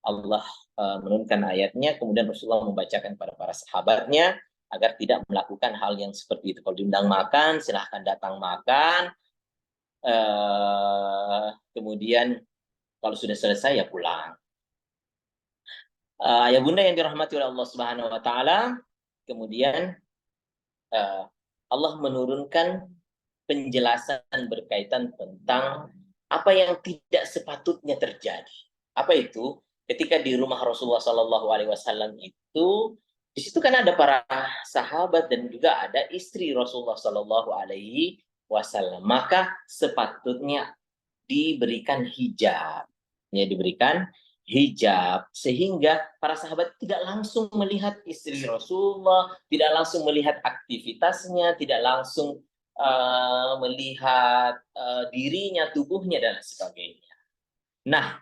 Allah menurunkan ayatnya, kemudian Rasulullah membacakan pada para sahabatnya agar tidak melakukan hal yang seperti itu. Kalau diundang makan, silahkan datang makan. Kemudian kalau sudah selesai ya pulang. Ayah bunda yang dirahmati oleh Allah Subhanahu Wa Taala, kemudian Allah menurunkan penjelasan berkaitan tentang apa yang tidak sepatutnya terjadi. Apa itu? Ketika di rumah Rasulullah Shallallahu Alaihi Wasallam itu, di situ kan ada para sahabat dan juga ada istri Rasulullah Shallallahu Alaihi Wasallam. Maka sepatutnya diberikan hijab, ya, diberikan hijab, sehingga para sahabat tidak langsung melihat istri Rasulullah, tidak langsung melihat aktivitasnya, tidak langsung melihat dirinya, tubuhnya dan sebagainya. Nah,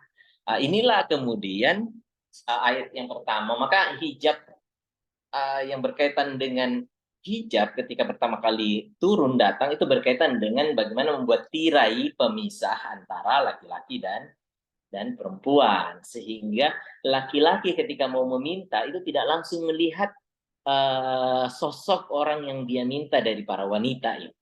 inilah kemudian ayat yang pertama. Maka hijab yang berkaitan dengan hijab ketika pertama kali turun datang itu berkaitan dengan bagaimana membuat tirai pemisah antara laki-laki dan perempuan, sehingga laki-laki ketika mau meminta itu tidak langsung melihat sosok orang yang dia minta dari para wanita itu.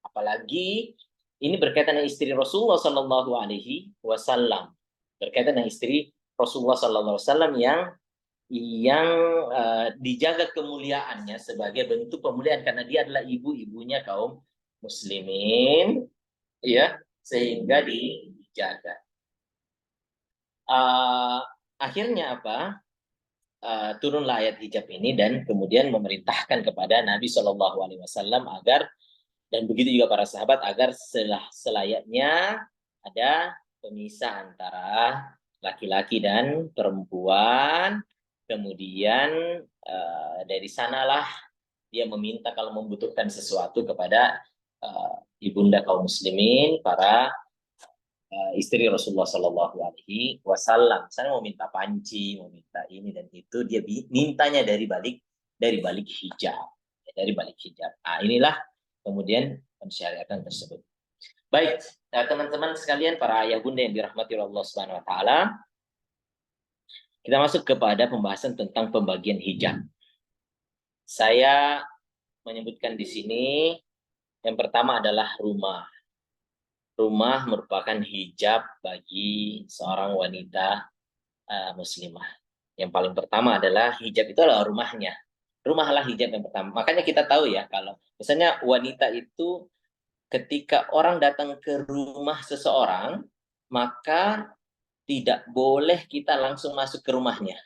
Apalagi ini berkaitan dengan istri Rasulullah Sallallahu Alaihi Wasallam, berkaitan dengan istri Rasulullah Sallallahu Alaihi Wasallam yang dijaga kemuliaannya sebagai bentuk pemuliaan karena dia adalah ibu-ibunya kaum muslimin, ya, sehingga dijaga. Akhirnya apa? Turunlah ayat hijab ini dan kemudian memerintahkan kepada Nabi Shallallahu Alaihi Wasallam agar, dan begitu juga para sahabat, agar selayaknya ada pemisah antara laki-laki dan perempuan. Kemudian dari sanalah dia meminta kalau membutuhkan sesuatu kepada ibunda kaum muslimin, para istri Rasulullah Shallallahu Alaihi Wasallam. Saya mau minta panci, mau minta ini dan itu, dia mintanya dari balik hijab, dari balik hijab. Inilah kemudian pensyariatan tersebut. Baik, teman-teman sekalian, para ayah bunda yang dirahmati Allah Subhanahu Wa Taala, kita masuk kepada pembahasan tentang pembagian hijab. Saya menyebutkan di sini yang pertama adalah rumah. Rumah merupakan hijab bagi seorang wanita muslimah. Yang paling pertama adalah hijab itu adalah rumahnya. Rumahlah hijab yang pertama. Makanya kita tahu ya, kalau misalnya wanita itu ketika orang datang ke rumah seseorang, maka tidak boleh kita langsung masuk ke rumahnya.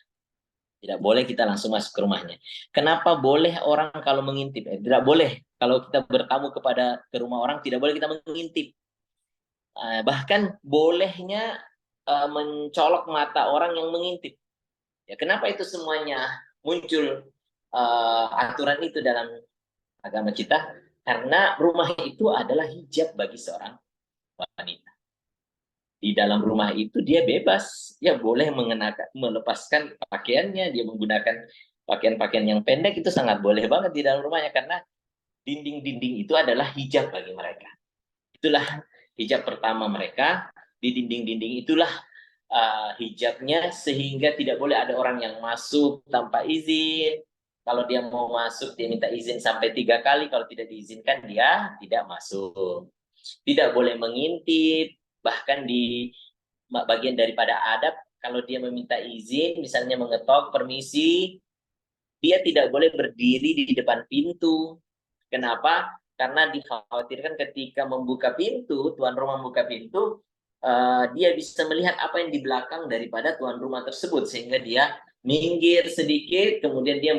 Tidak boleh kita langsung masuk ke rumahnya. Kenapa boleh orang kalau mengintip? Tidak boleh kalau kita bertamu ke rumah orang, tidak boleh kita mengintip. Bahkan bolehnya mencolok mata orang yang mengintip. Ya, kenapa itu semuanya muncul aturan itu dalam agama kita? Karena rumah itu adalah hijab bagi seorang wanita. Di dalam rumah itu dia bebas, dia boleh melepaskan pakaiannya, dia menggunakan pakaian-pakaian yang pendek, itu sangat boleh banget di dalam rumahnya, karena dinding-dinding itu adalah hijab bagi mereka. Itulah hijab pertama mereka, di dinding-dinding itulah hijabnya, sehingga tidak boleh ada orang yang masuk tanpa izin. Kalau dia mau masuk, dia minta izin sampai 3 kali, kalau tidak diizinkan dia tidak masuk. Tidak boleh mengintip, bahkan di bagian daripada adab, kalau dia meminta izin, misalnya mengetok permisi, dia tidak boleh berdiri di depan pintu. Kenapa? Karena dikhawatirkan ketika membuka pintu, tuan rumah membuka pintu, dia bisa melihat apa yang di belakang daripada tuan rumah tersebut, sehingga dia minggir sedikit, kemudian dia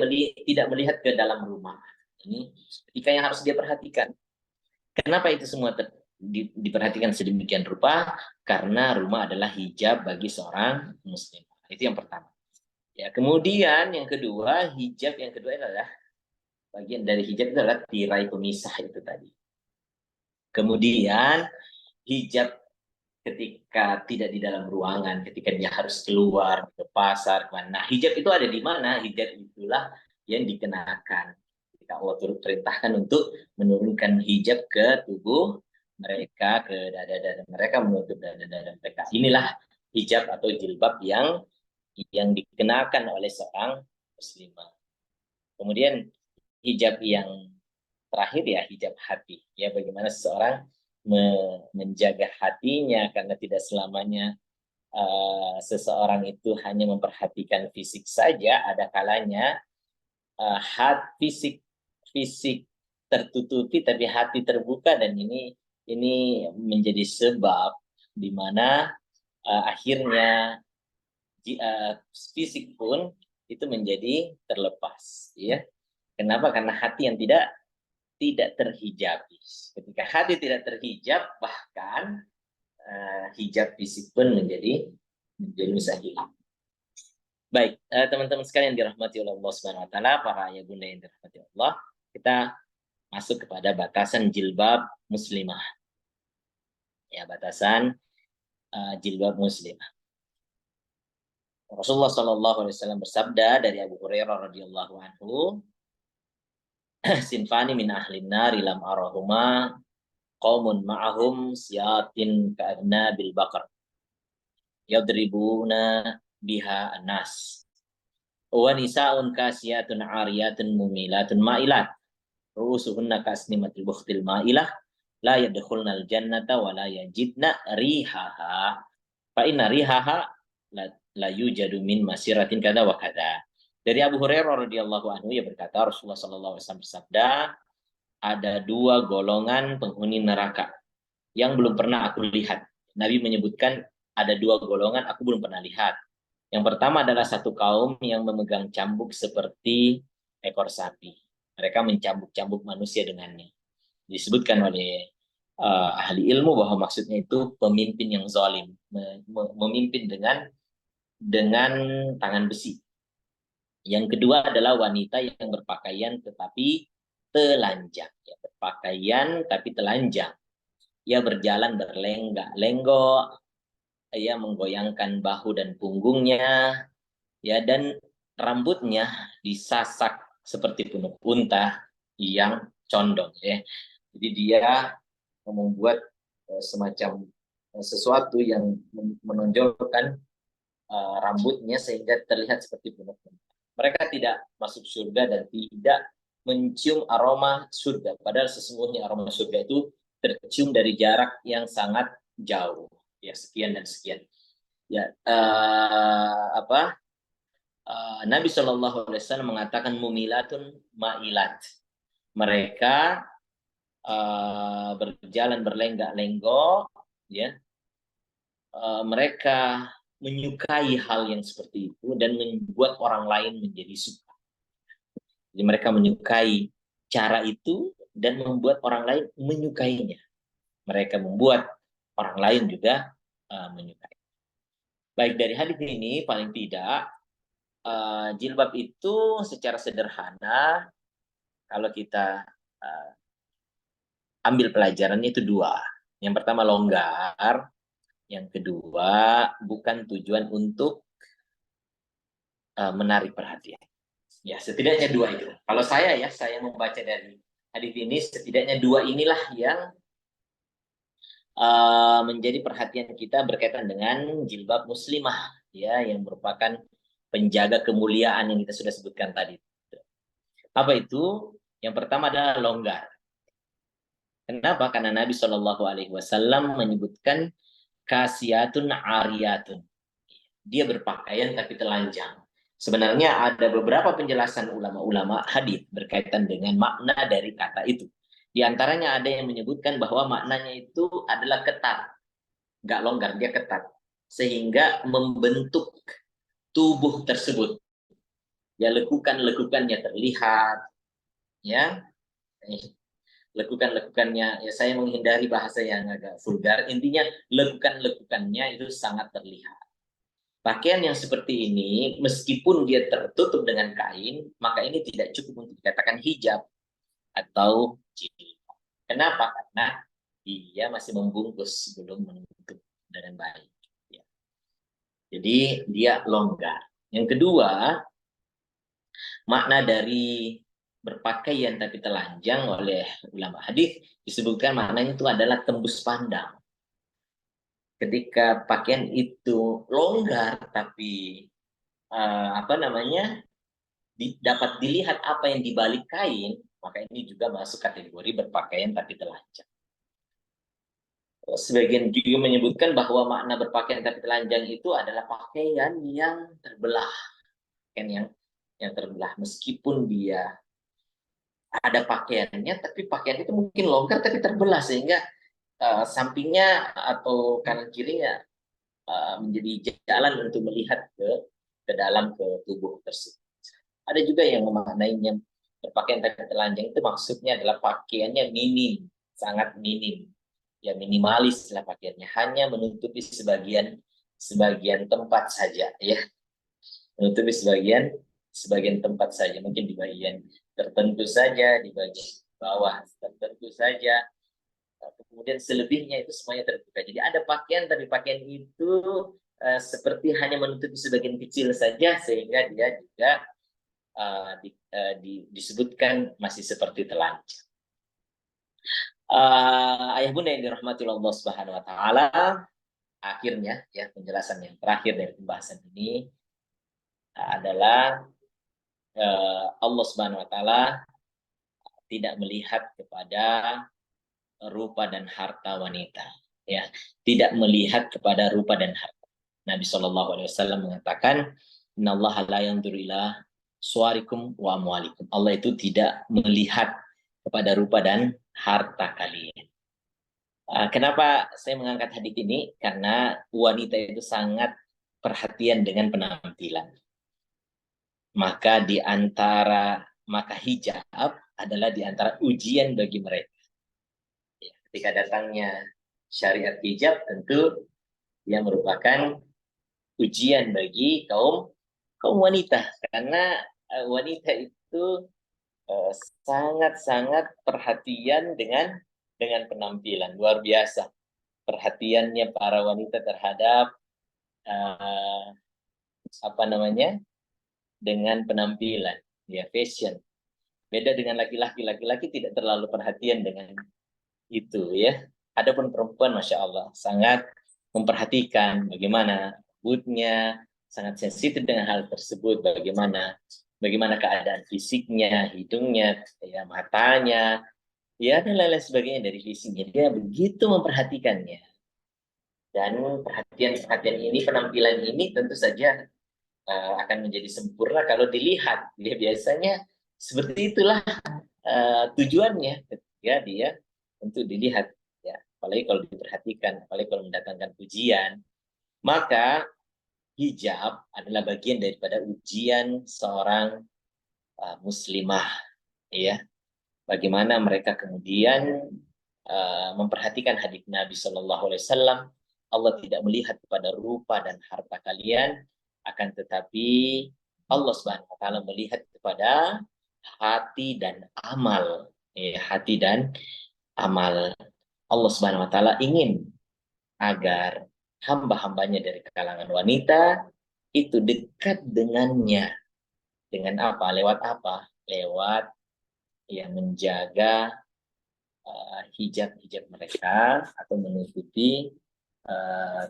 tidak melihat ke dalam rumah. Ini ketika yang harus dia perhatikan. Kenapa itu semua diperhatikan sedemikian rupa? Karena rumah adalah hijab bagi seorang muslim. Itu yang pertama. Ya, kemudian yang kedua, hijab yang kedua adalah bagian dari hijab itu adalah tirai pemisah itu tadi. Kemudian hijab ketika tidak di dalam ruangan, ketika dia harus keluar ke pasar, kemana. Nah, hijab itu ada di mana? Hijab itulah yang dikenakan. Ketika Allah perintahkan untuk menurunkan hijab ke tubuh mereka, ke dada-dada mereka, menutup dada-dada mereka. Inilah hijab atau jilbab yang dikenakan oleh seorang muslimah. Kemudian hijab yang terakhir ya hijab hati. Ya, bagaimana seseorang menjaga hatinya, karena tidak selamanya seseorang itu hanya memperhatikan fisik saja. Ada kalanya fisik tertutupi tapi hati terbuka, dan ini menjadi sebab di mana akhirnya fisik pun itu menjadi terlepas, ya. Kenapa? Karena hati yang tidak terhijabi. Ketika hati tidak terhijab, bahkan hijab fisik pun menjadi mustahil. Baik, teman-teman sekalian dirahmati oleh Allah Subhanahu wa taala, para ayah bunda yang dirahmati Allah, kita masuk kepada batasan jilbab muslimah. Ya, batasan jilbab muslimah. Rasulullah Shallallahu alaihi wasallam bersabda dari Abu Hurairah radhiyallahu anhu, sinfani min ahlin nari lam arahuma qaumun ma'ahum siyatin ka'adna bil baqar yadribuna biha anas wa nisa'un kasiyatun ariyatun mumilatun ma'ilat ru'usuhunna kasnimatil bukhtil ma'ilah la yadkhulnal jannata wa la yajidna rihaha fa inna rihaha la yujadu min masiratin kada wa kada. Dari Abu Hurairah radhiyallahu anhu, ia berkata, Rasulullah sallallahu alaihi wasallam bersabda, ada 2 golongan penghuni neraka yang belum pernah aku lihat. Nabi menyebutkan ada 2 golongan aku belum pernah lihat. Yang pertama adalah satu kaum yang memegang cambuk seperti ekor sapi. Mereka mencambuk-cambuk manusia dengannya. Disebutkan oleh ahli ilmu bahwa maksudnya itu pemimpin yang zalim, memimpin dengan tangan besi. Yang kedua adalah wanita yang berpakaian tetapi telanjang, ya, berpakaian tapi telanjang. Ia berjalan berlenggak-lenggok, ia menggoyangkan bahu dan punggungnya, ya, dan rambutnya disasak seperti punuk unta yang condong, ya. Jadi dia membuat semacam sesuatu yang menonjolkan rambutnya sehingga terlihat seperti punuk unta. Mereka tidak masuk surga dan tidak mencium aroma surga, padahal sesungguhnya aroma surga itu tercium dari jarak yang sangat jauh, ya, sekian dan sekian. Ya, Nabi Shallallahu alaihi wasallam mengatakan mumilatun ma'ilat. Mereka berjalan berlenggak-lenggok, ya. Mereka menyukai hal yang seperti itu dan membuat orang lain menjadi suka. Jadi mereka menyukai cara itu dan membuat orang lain menyukainya. Mereka membuat orang lain juga menyukai. Baik, dari hadis ini paling tidak jilbab itu secara sederhana kalau kita ambil pelajarannya itu dua. Yang pertama longgar, yang kedua bukan tujuan untuk menarik perhatian. Ya, setidaknya dua itu. Kalau saya membaca dari hadis ini, setidaknya dua inilah yang menjadi perhatian kita berkaitan dengan jilbab muslimah, ya, yang merupakan penjaga kemuliaan yang kita sudah sebutkan tadi. Apa itu? Yang pertama adalah longgar. Kenapa? Karena Nabi Shallallahu Alaihi Wasallam menyebutkan kasiyatun ariyatun. Dia berpakaian tapi telanjang. Sebenarnya ada beberapa penjelasan ulama-ulama hadis berkaitan dengan makna dari kata itu. Di antaranya ada yang menyebutkan bahwa maknanya itu adalah ketat. Nggak longgar, dia ketat. Sehingga membentuk tubuh tersebut. Ya, lekukan-lekukannya terlihat. Ya, lekukan-lekukannya, ya saya menghindari bahasa yang agak vulgar. Intinya lekukan-lekukannya itu sangat terlihat. Pakaian yang seperti ini, meskipun dia tertutup dengan kain, maka ini tidak cukup untuk dikatakan hijab atau jilbab. Kenapa? Karena dia masih membungkus, belum menutup dengan baik. Ya. Jadi dia longgar. Yang kedua, makna dari berpakaian tapi telanjang oleh ulama hadis disebutkan maknanya itu adalah tembus pandang. Ketika pakaian itu longgar tapi dapat dilihat apa yang dibalik kain, maka ini juga masuk kategori berpakaian tapi telanjang. Sebagian juga menyebutkan bahwa makna berpakaian tapi telanjang itu adalah pakaian yang terbelah, yang terbelah meskipun dia ada pakaiannya, tapi pakaian itu mungkin longgar tapi terbelah sehingga sampingnya atau kanan kirinya menjadi jalan untuk melihat ke dalam ke tubuh tersebut. Ada juga yang memaknainya berpakaian tapi telanjang itu maksudnya adalah pakaiannya minim, sangat minim, ya minimalis lah pakaiannya, hanya menutupi sebagian tempat saja, ya menutupi sebagian tempat saja, mungkin di bagian tertentu saja, di bagian bawah tertentu saja. Kemudian selebihnya itu semuanya terbuka. Jadi ada pakaian, tapi pakaian itu seperti hanya menutupi sebagian kecil saja, sehingga dia juga disebutkan masih seperti telanjang. Ayah bunda yang dirahmati Allah Subhanahu Wa Taala, akhirnya ya penjelasan yang terakhir dari pembahasan ini adalah Allah Subhanahu Wa Taala tidak melihat kepada rupa dan harta wanita, ya, tidak melihat kepada rupa dan harta. Nabi Shallallahu Alaihi Wasallam mengatakan, Innallaha la yanzuru ila suwarikum wa amwalikum. Allah itu tidak melihat kepada rupa dan harta kalian. Kenapa saya mengangkat hadits ini? Karena wanita itu sangat perhatian dengan penampilan. Maka hijab adalah di antara ujian bagi mereka. Ketika datangnya syariat hijab, tentu yang merupakan ujian bagi kaum wanita, karena wanita itu sangat-sangat perhatian dengan penampilan, luar biasa perhatiannya para wanita terhadap dengan penampilan, ya, fashion. Beda dengan laki-laki tidak terlalu perhatian dengan itu, ya. Adapun perempuan, masya Allah, sangat memperhatikan bagaimana rambutnya, sangat sensitif dengan hal tersebut, bagaimana keadaan fisiknya, hidungnya, ya, matanya, ya, dan lain-lain sebagainya dari fisiknya. Dia begitu memperhatikannya. Dan perhatian ini, penampilan ini tentu saja akan menjadi sempurna kalau dilihat. Dia biasanya seperti itulah tujuannya ketika dia untuk dilihat, ya, apalagi kalau diperhatikan, apalagi kalau mendatangkan pujian. Maka hijab adalah bagian daripada ujian seorang muslimah, ya. Bagaimana mereka kemudian memperhatikan hadis Nabi Shallallahu Alaihi Wasallam. Allah tidak melihat kepada rupa dan harta kalian, akan tetapi Allah Subhanahu Wa Taala melihat kepada hati dan amal. Ya, hati dan amal. Allah Subhanahu Wa Taala ingin agar hamba-hambanya dari kalangan wanita itu dekat dengannya. Dengan apa? Lewat apa? Lewat ya menjaga hijab-hijab mereka atau menutupi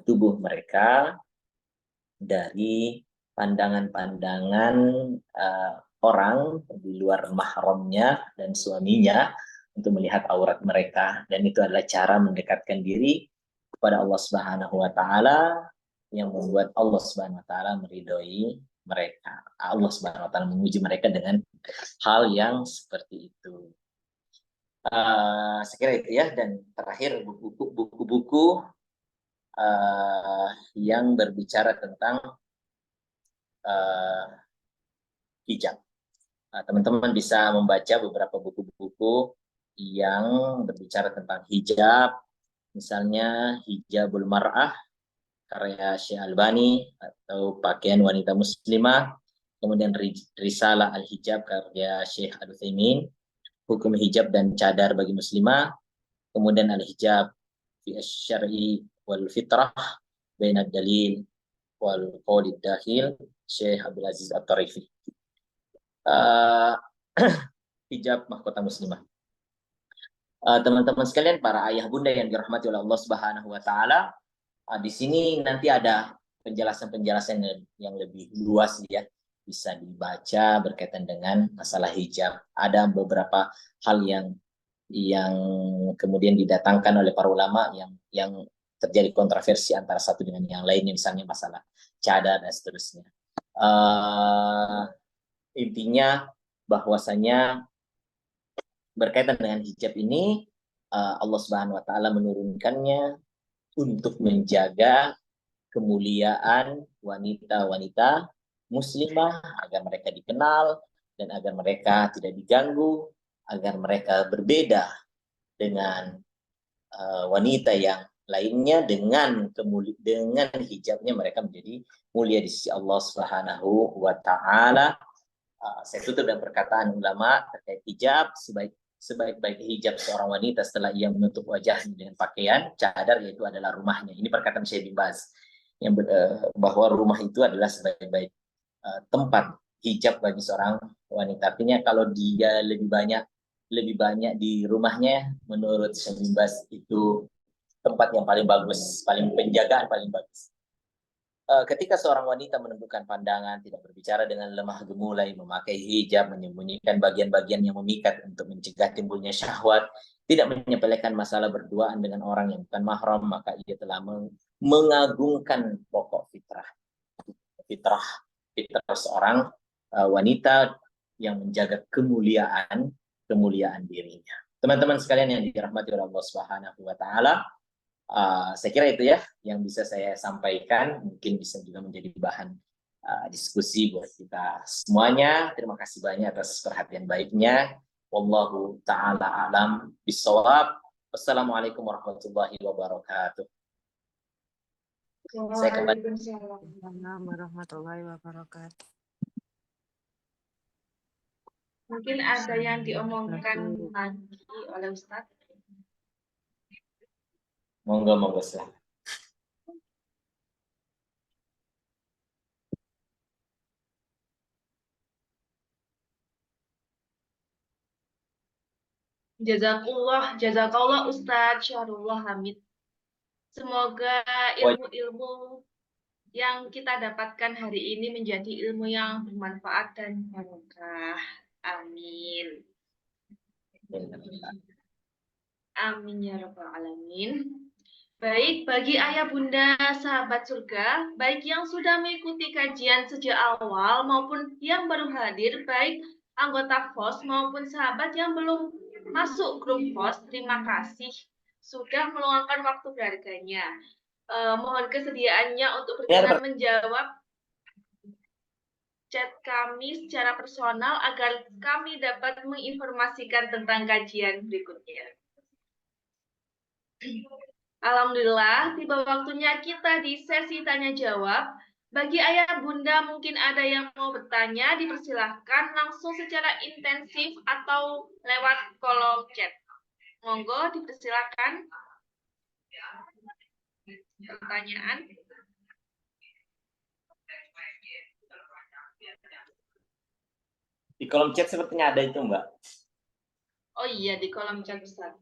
tubuh mereka dari pandangan-pandangan orang di luar mahramnya dan suaminya untuk melihat aurat mereka, dan itu adalah cara mendekatkan diri kepada Allah Subhanahu Wa Taala yang membuat Allah Subhanahu Wa Taala meridhoi mereka. Allah Subhanahu Wa Taala menguji mereka dengan hal yang seperti itu. Sekira itu ya. Dan terakhir buku-buku yang berbicara tentang hijab. Teman-teman bisa membaca beberapa buku-buku yang berbicara tentang hijab, misalnya Hijabul Mar'ah karya Syekh Albani atau pakaian wanita muslimah, kemudian Risalah Al-Hijab karya Syekh Al-Utsaimin, hukum hijab dan cadar bagi muslimah, kemudian Al-Hijab fi asy-syar'i wal fitrah baina dalil wal qaulid dakhil Syekh Abdul Aziz At-Tarifi. Hijab mahkota muslimah. Teman-teman sekalian, para ayah bunda yang dirahmati oleh Allah Subhanahu Wa Taala, di sini nanti ada penjelasan-penjelasan yang lebih luas ya, bisa dibaca berkaitan dengan masalah hijab. Ada beberapa hal yang kemudian didatangkan oleh para ulama yang terjadi kontroversi antara satu dengan yang lainnya, misalnya masalah cadar dan seterusnya. Intinya bahwasanya berkaitan dengan hijab ini Allah Subhanahu Wa Taala menurunkannya untuk menjaga kemuliaan wanita-wanita muslimah agar mereka dikenal dan agar mereka tidak diganggu, agar mereka berbeda dengan wanita yang lainnya, dengan hijabnya mereka menjadi mulia di sisi Allah Subhanahu Wa Taala. Saya tutup dengan perkataan ulama terkait hijab. Sebaik-baik hijab seorang wanita setelah ia menutup wajahnya dengan pakaian cadar, yaitu adalah rumahnya. Ini perkataan Syekh bin Baz yang bahwa rumah itu adalah sebaik-baik tempat hijab bagi seorang wanita. Artinya kalau dia lebih banyak di rumahnya, menurut Syekh bin Baz itu tempat yang paling bagus, penjagaan paling bagus. Ketika seorang wanita menundukkan pandangan, tidak berbicara dengan lemah gemulai, memakai hijab, menyembunyikan bagian-bagian yang memikat untuk mencegah timbulnya syahwat, tidak menyepelekan masalah berduaan dengan orang yang bukan mahram, maka ia telah mengagungkan pokok fitrah seorang wanita yang menjaga kemuliaan dirinya. Teman-teman sekalian yang dirahmati oleh Allah Subhanahu Wa Taala, saya kira itu ya yang bisa saya sampaikan, mungkin bisa juga menjadi bahan diskusi buat kita semuanya. Terima kasih banyak atas perhatian baiknya. Wallahu ta'ala alam bisawab. Wassalamualaikum warahmatullahi wabarakatuh. Saya kembali. Waalaikumsalam warahmatullahi wabarakatuh. Mungkin ada yang diomongkan lagi oleh Ustadz. Monggo silahkan. Jazakallah Ustadz Syahrullah Hamid. Semoga ilmu-ilmu yang kita dapatkan hari ini menjadi ilmu yang bermanfaat dan barokah. Amin. Amin ya rabbal alamin. Baik, bagi ayah bunda sahabat surga, baik yang sudah mengikuti kajian sejak awal maupun yang baru hadir, baik anggota FOS maupun sahabat yang belum masuk grup FOS, terima kasih sudah meluangkan waktu berharganya. Mohon kesediaannya untuk berkenan menjawab chat kami secara personal agar kami dapat menginformasikan tentang kajian berikutnya. Alhamdulillah, tiba waktunya kita di sesi tanya jawab. Bagi ayah bunda mungkin ada yang mau bertanya, dipersilahkan langsung secara intensif atau lewat kolom chat. Monggo dipersilahkan. Pertanyaan. Di kolom chat sepertinya ada itu, Mbak. Oh iya, di kolom chat Ustaz.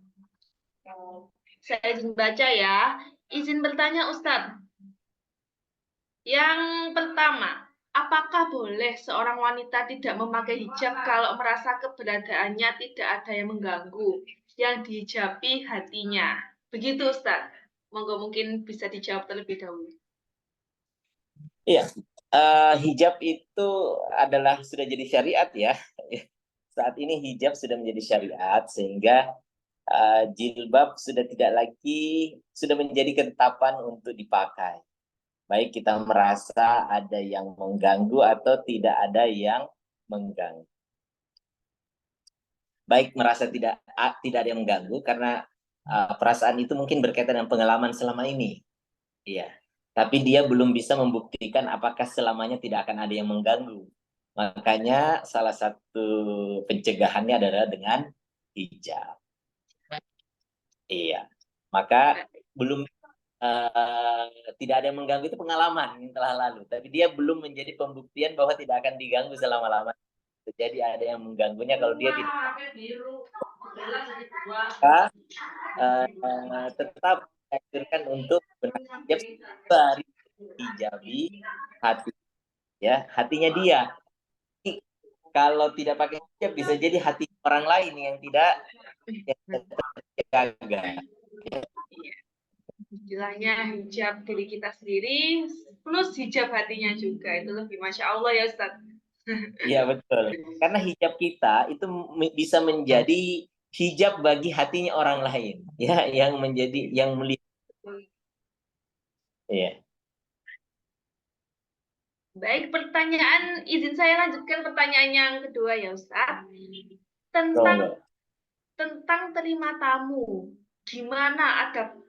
Saya izin baca ya. Izin bertanya Ustaz. Yang pertama, apakah boleh seorang wanita tidak memakai hijab kalau merasa keberadaannya tidak ada yang mengganggu, yang dihijabi hatinya? Begitu Ustaz. Monggo mungkin bisa dijawab terlebih dahulu. Iya, hijab itu adalah sudah jadi syariat ya. Saat ini hijab sudah menjadi syariat sehingga jilbab sudah tidak lagi sudah menjadi ketetapan untuk dipakai. Baik kita merasa ada yang mengganggu atau tidak ada yang mengganggu. Baik merasa tidak ada yang mengganggu karena perasaan itu mungkin berkaitan dengan pengalaman selama ini. Iya. Tapi dia belum bisa membuktikan apakah selamanya tidak akan ada yang mengganggu. Makanya salah satu pencegahannya adalah dengan hijab. Iya. Maka belum tidak ada yang mengganggu itu pengalaman yang telah lalu. Tapi dia belum menjadi pembuktian bahwa tidak akan diganggu selama-lamanya. Jadi ada yang mengganggunya kalau dia tidak tetap dianjurkan untuk benar hijab dari hijabi hati ya hatinya dia. Kalau tidak pakai hijab bisa jadi hati orang lain yang tidak terjaga. Istilahnya hijab diri kita sendiri plus hijab hatinya juga, itu lebih Masya Allah ya Ustaz. Iya betul. Karena hijab kita itu bisa menjadi hijab bagi hatinya orang lain, ya, yang menjadi yang melihat. Iya. Baik, izin saya lanjutkan pertanyaan yang kedua ya Ustaz. Tentang terima tamu. Gimana adab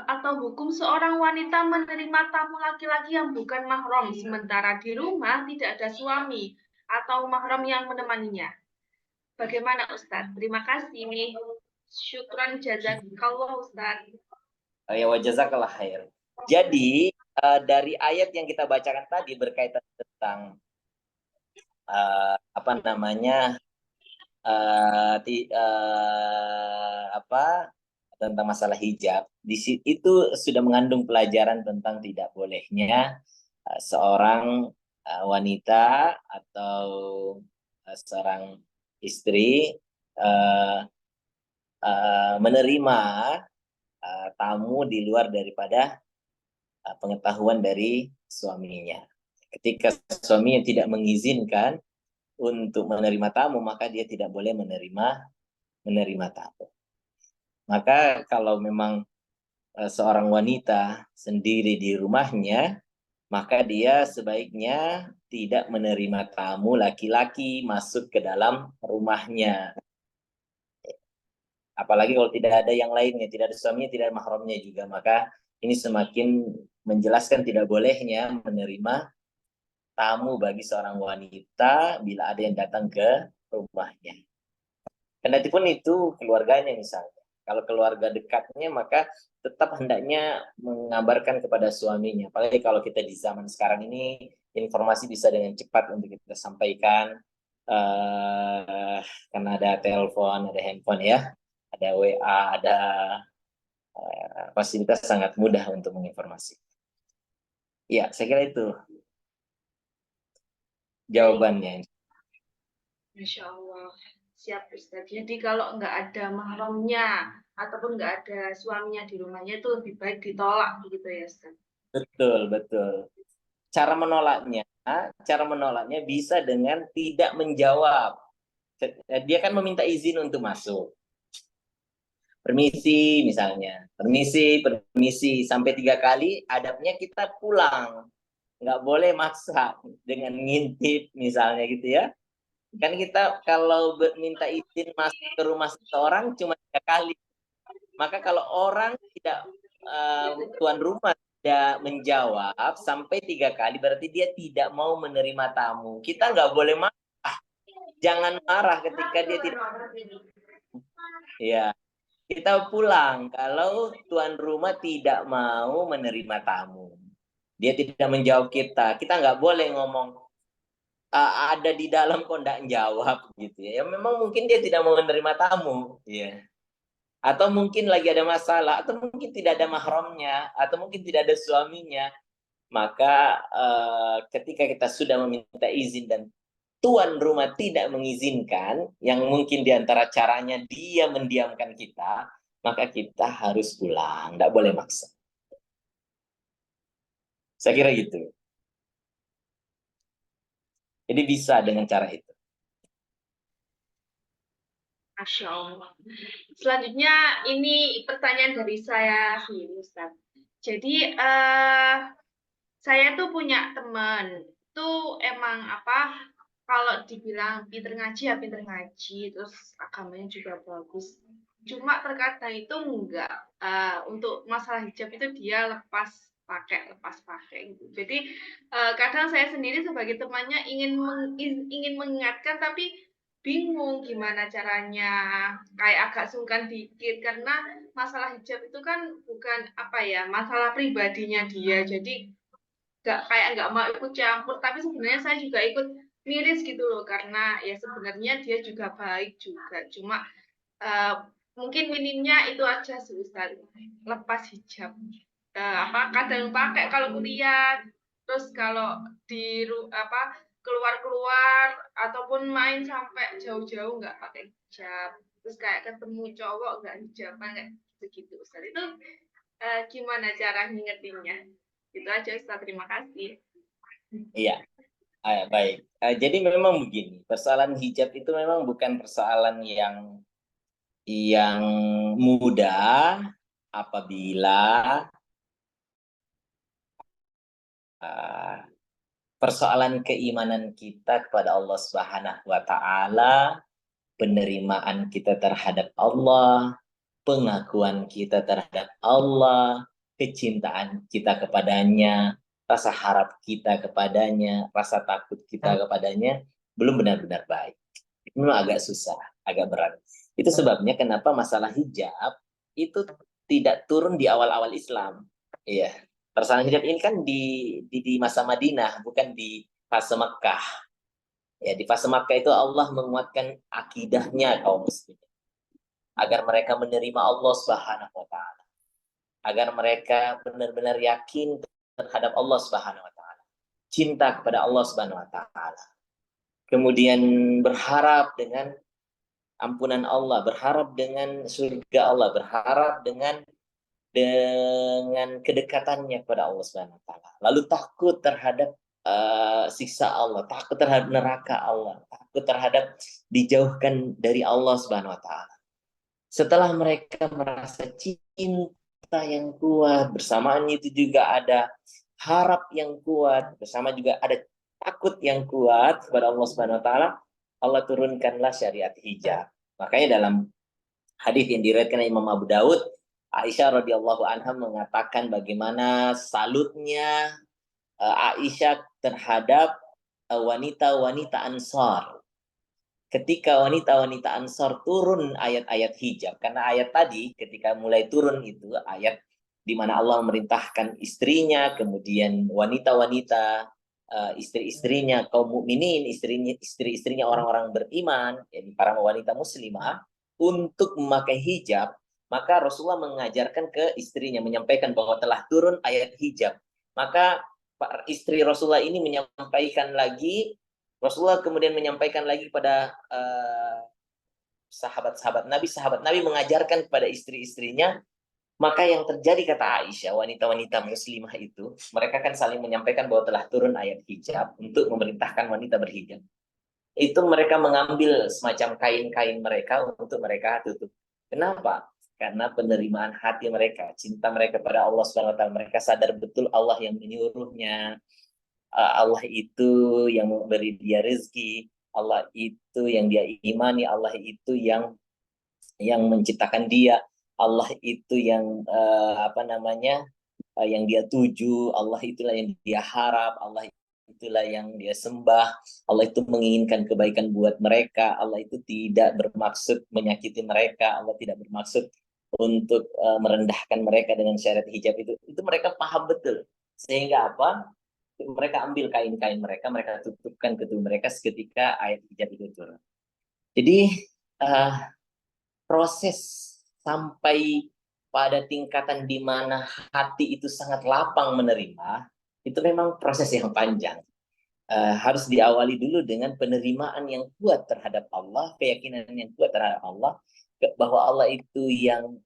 atau hukum seorang wanita menerima tamu laki-laki yang bukan mahram sementara di rumah tidak ada suami atau mahram yang menemaninya? Bagaimana Ustaz? Terima kasih. Syukran jazakallah Ustaz. Ya wajazakallah khair. Jadi dari ayat yang kita bacakan tadi berkaitan tentang apa namanya tentang masalah hijab, itu sudah mengandung pelajaran tentang tidak bolehnya seorang wanita atau seorang istri menerima tamu di luar daripada pengetahuan dari suaminya. Ketika suaminya tidak mengizinkan untuk menerima tamu, maka dia tidak boleh menerima tamu. Maka kalau memang seorang wanita sendiri di rumahnya, maka dia sebaiknya tidak menerima tamu laki-laki masuk ke dalam rumahnya. Apalagi kalau tidak ada yang lainnya, tidak ada suaminya, tidak ada mahramnya juga, maka ini semakin menjelaskan tidak bolehnya menerima tamu bagi seorang wanita bila ada yang datang ke rumahnya. Kendati pun itu keluarganya misalnya. Kalau keluarga dekatnya maka tetap hendaknya mengabarkan kepada suaminya. Apalagi kalau kita di zaman sekarang ini informasi bisa dengan cepat untuk kita sampaikan. Karena ada telepon, ada handphone ya, ada WA, ada fasilitas sangat mudah untuk menginformasi. Ya, saya kira itu jawabannya. Masya Allah. Siap Ustaz. Jadi kalau nggak ada mahramnya ataupun nggak ada suaminya di rumahnya itu lebih baik ditolak begitu ya Ustaz. Betul. Cara menolaknya bisa dengan tidak menjawab. Dia kan meminta izin untuk masuk. Permisi misalnya. Permisi sampai 3 kali, adabnya kita pulang. nggak boleh maksa dengan ngintip misalnya gitu ya. Kan kita kalau minta izin masuk ke rumah seseorang cuma 3 kali. Maka kalau orang tidak tuan rumah tidak menjawab sampai 3 kali, berarti dia tidak mau menerima tamu. Kita nggak boleh marah. Jangan marah ketika dia tidak. Ya, kita pulang kalau tuan rumah tidak mau menerima tamu. Dia tidak menjawab kita. Kita nggak boleh ngomong ada di dalam kok nggak jawab gitu ya. Ya memang mungkin dia tidak mau menerima tamu, ya. Atau mungkin lagi ada masalah, atau mungkin tidak ada mahramnya, atau mungkin tidak ada suaminya. Maka ketika kita sudah meminta izin dan tuan rumah tidak mengizinkan, yang mungkin diantara caranya dia mendiamkan kita, maka kita harus pulang, tidak boleh maksa. Saya kira gitu. Jadi bisa dengan cara itu. Masya Allah. Selanjutnya ini pertanyaan dari saya sendiri, Ustaz. Jadi saya tuh punya teman, tuh emang apa? Kalau dibilang pinter ngaji ya pinter ngaji, terus agamanya juga bagus. Cuma terkadang itu enggak. Untuk masalah hijab itu dia lepas pakai gitu. Jadi kadang saya sendiri sebagai temannya ingin mengingatkan tapi bingung gimana caranya, kayak agak sungkan dikit karena masalah hijab itu kan bukan apa ya, masalah pribadinya dia. Jadi nggak mau ikut campur, tapi sebenarnya saya juga ikut miris gitu loh, karena ya sebenarnya dia juga baik juga, cuma mungkin minimnya itu aja sih Ustaz, lepas hijab. Kadang pakai kalau kuliah, terus kalau keluar-keluar ataupun main sampai jauh-jauh nggak pakai hijab, terus kayak ketemu cowok nggak hijaban kayak begitu Ustaz. Itu gimana cara ngingetinnya? Itu aja Ustaz, terima kasih. Iya, baik. Jadi memang begini, persoalan hijab itu memang bukan persoalan yang mudah apabila persoalan keimanan kita kepada Allah Subhanahu wa taala, penerimaan kita terhadap Allah, pengakuan kita terhadap Allah, kecintaan kita kepadanya, rasa harap kita kepadanya, rasa takut kita kepadanya belum benar-benar baik. Itu memang agak susah, agak berat. Itu sebabnya kenapa masalah hijab itu tidak turun di awal-awal Islam. Iya. Persoalan hijab ini kan di masa Madinah, bukan di fase Makkah. Ya, di fase Makkah itu Allah menguatkan akidahnya kaum muslimin agar mereka menerima Allah Subhanahu wa taala. Agar mereka benar-benar yakin terhadap Allah Subhanahu wa taala. Cinta kepada Allah Subhanahu wa taala. Kemudian berharap dengan ampunan Allah, berharap dengan surga Allah, berharap dengan kedekatannya kepada Allah Subhanahu wa taala. Lalu takut terhadap siksa Allah, takut terhadap neraka Allah, takut terhadap dijauhkan dari Allah Subhanahu wa taala. Setelah mereka merasa cinta yang kuat, bersamaan itu juga ada harap yang kuat, bersama juga ada takut yang kuat kepada Allah Subhanahu wa taala, Allah turunkanlah syariat hijab. Makanya dalam hadis yang diriwayatkan Imam Abu Daud, Aisyah radhiyallahu anha mengatakan bagaimana salutnya Aisyah terhadap wanita-wanita Ansar. Ketika wanita-wanita Ansar turun ayat-ayat hijab, karena ayat tadi ketika mulai turun itu ayat di mana Allah memerintahkan istrinya, kemudian wanita-wanita istri-istrinya kaum mukminin, istri-istrinya orang-orang beriman, yakni para wanita muslimah untuk memakai hijab, maka Rasulullah mengajarkan ke istrinya, menyampaikan bahwa telah turun ayat hijab. Maka istri Rasulullah ini menyampaikan lagi, Rasulullah kemudian menyampaikan lagi pada sahabat Nabi mengajarkan kepada istri-istrinya. Maka yang terjadi, kata Aisyah, wanita-wanita muslimah itu, mereka kan saling menyampaikan bahwa telah turun ayat hijab untuk memerintahkan wanita berhijab. Itu mereka mengambil semacam kain-kain mereka untuk mereka tutup. Kenapa? Karena penerimaan hati mereka, cinta mereka pada Allah SWT. Mereka sadar betul Allah yang menyuruhnya. Allah itu yang memberi dia rezeki, Allah itu yang dia imani, Allah itu yang menciptakan dia, Allah itu yang yang dia tuju, Allah itulah yang dia harap, Allah itulah yang dia sembah, Allah itu menginginkan kebaikan buat mereka, Allah itu tidak bermaksud menyakiti mereka, Allah tidak bermaksud untuk merendahkan mereka dengan syariat hijab itu mereka paham betul. Sehingga apa? Mereka ambil kain-kain mereka tutupkan ke tubuh mereka seketika ayat hijab itu turun. Jadi proses sampai pada tingkatan di mana hati itu sangat lapang menerima, itu memang proses yang panjang. Harus diawali dulu dengan penerimaan yang kuat terhadap Allah, keyakinan yang kuat terhadap Allah, bahwa Allah itu yang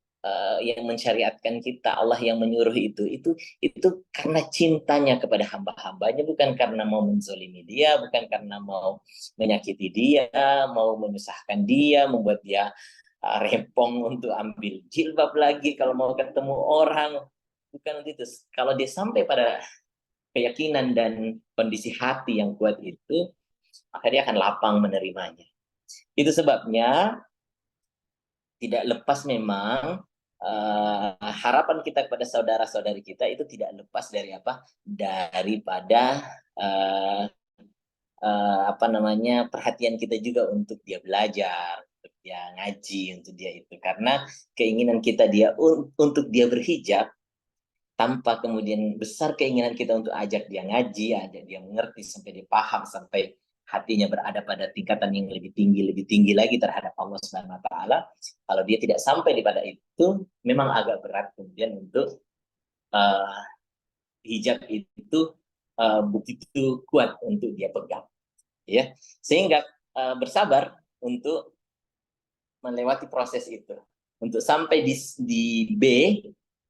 mensyariatkan kita, Allah yang menyuruh itu karena cintanya kepada hamba-hambanya, bukan karena mau menzolimi dia, bukan karena mau menyakiti dia, mau menyusahkan dia, membuat dia rempong untuk ambil jilbab lagi kalau mau ketemu orang, bukan itu. Kalau dia sampai pada keyakinan dan kondisi hati yang kuat itu, maka dia akan lapang menerimanya. Itu sebabnya tidak lepas memang harapan kita kepada saudara-saudari kita itu tidak lepas dari apa? Daripada perhatian kita juga untuk dia belajar, untuk dia ngaji, untuk dia itu. Karena keinginan kita dia untuk dia berhijab, tanpa kemudian besar keinginan kita untuk ajak dia ngaji, ajak dia mengerti sampai dia paham, sampai hatinya berada pada tingkatan yang lebih tinggi lagi terhadap Allah Subhanahu wa taala. Kalau dia tidak sampai pada itu, memang agak berat kemudian untuk hijab itu begitu kuat untuk dia pegang. Ya. Sehingga bersabar untuk melewati proses itu. Untuk sampai di B,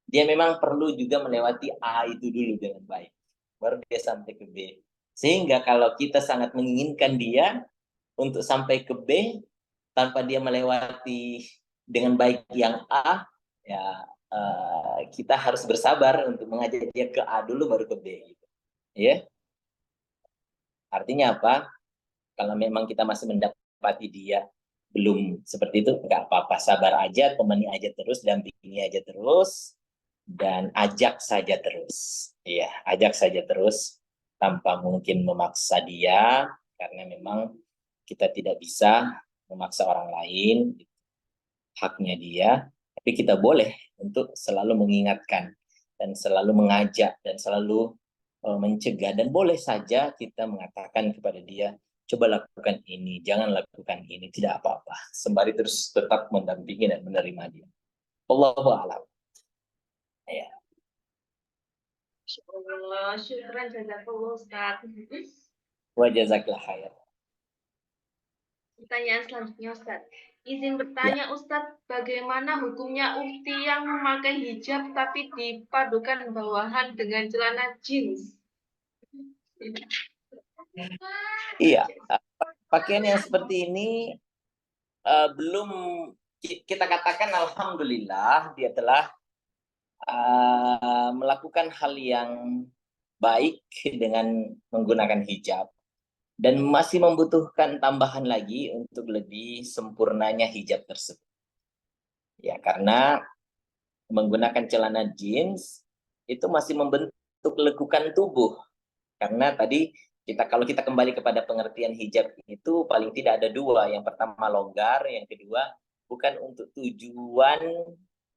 dia memang perlu juga melewati A itu dulu dengan baik. Baru dia sampai ke B. Sehingga kalau kita sangat menginginkan dia untuk sampai ke B, tanpa dia melewati dengan baik yang A, ya kita harus bersabar untuk mengajak dia ke A dulu baru ke B. Gitu. Ya. Artinya apa? Kalau memang kita masih mendapati dia belum seperti itu, nggak apa-apa, sabar aja, temani aja terus, dampingi aja terus, dan ajak saja terus. Iya, ajak saja terus, tanpa mungkin memaksa dia, karena memang kita tidak bisa memaksa orang lain, haknya dia, tapi kita boleh untuk selalu mengingatkan, dan selalu mengajak, dan selalu mencegah, dan boleh saja kita mengatakan kepada dia, coba lakukan ini, jangan lakukan ini, tidak apa-apa, sembari terus tetap mendampingi dan menerima dia. Allahu a'lam. Ya. Allah, syukran jazakallah Ustaz. Wa jazakallah khair. Pertanyaan selanjutnya Ustaz. Izin bertanya Ustaz, bagaimana hukumnya ukti yang memakai hijab tapi dipadukan bawahan dengan celana jeans? Iya, pakaian yang seperti ini belum kita katakan alhamdulillah dia telah melakukan hal yang baik dengan menggunakan hijab, dan masih membutuhkan tambahan lagi untuk lebih sempurnanya hijab tersebut. Ya, karena menggunakan celana jeans itu masih membentuk lekukan tubuh. Karena tadi kalau kita kembali kepada pengertian hijab itu paling tidak ada dua. Yang pertama longgar, yang kedua bukan untuk tujuan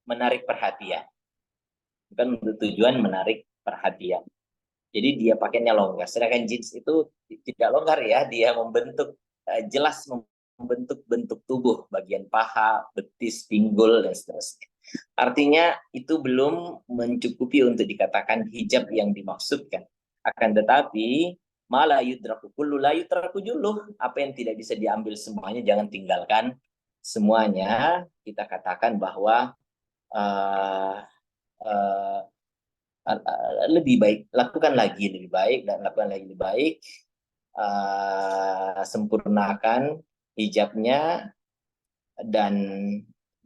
menarik perhatian. Bukan untuk tujuan menarik perhatian. Jadi dia pakainya longgar. Sedangkan jeans itu tidak longgar ya, dia membentuk jelas membentuk bentuk tubuh, bagian paha, betis, pinggul dan seterusnya. Artinya itu belum mencukupi untuk dikatakan hijab yang dimaksudkan. Akan tetapi mala yudraku kullu la yutraku juluh, apa yang tidak bisa diambil semuanya jangan tinggalkan semuanya. Kita katakan bahwa lebih baik, lakukan lagi lebih baik, dan lakukan lagi lebih baik, sempurnakan hijabnya, dan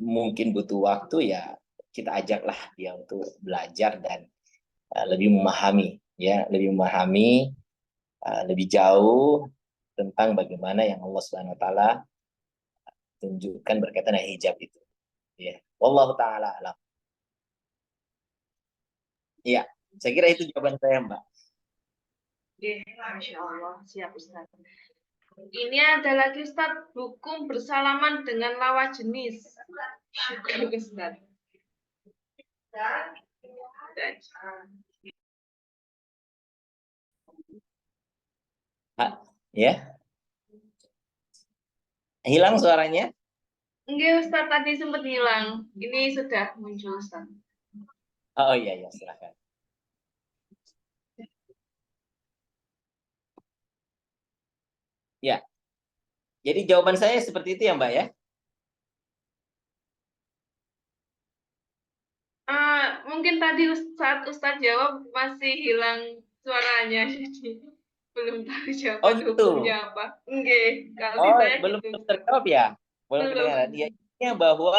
mungkin butuh waktu ya kita ajaklah dia untuk belajar dan lebih memahami, ya lebih memahami lebih jauh tentang bagaimana yang Allah Subhanahu wa taala tunjukkan berkaitan dengan hijab itu. Ya, wallahu taala alam. Iya, saya kira itu jawaban saya, Mbak. Masya Allah, siap Ustaz. Ini ada lagi Ustaz, hukum bersalaman dengan lawan jenis. Syukur Ustaz. Ya. Hilang suaranya? Enggak Ustaz, tadi sempat hilang. Ini sudah muncul Ustaz. Oh iya, ya, silakan. Ya. Jadi jawaban saya seperti itu ya, Mbak ya? Mungkin tadi saat Ustaz jawab masih hilang suaranya, jadi belum tahu jawaban gitu. hukumnya apa. Enggak, kalau saya belum gitu. terjawab ya? Belum Belum. kedengaran. Ya, intinya bahwa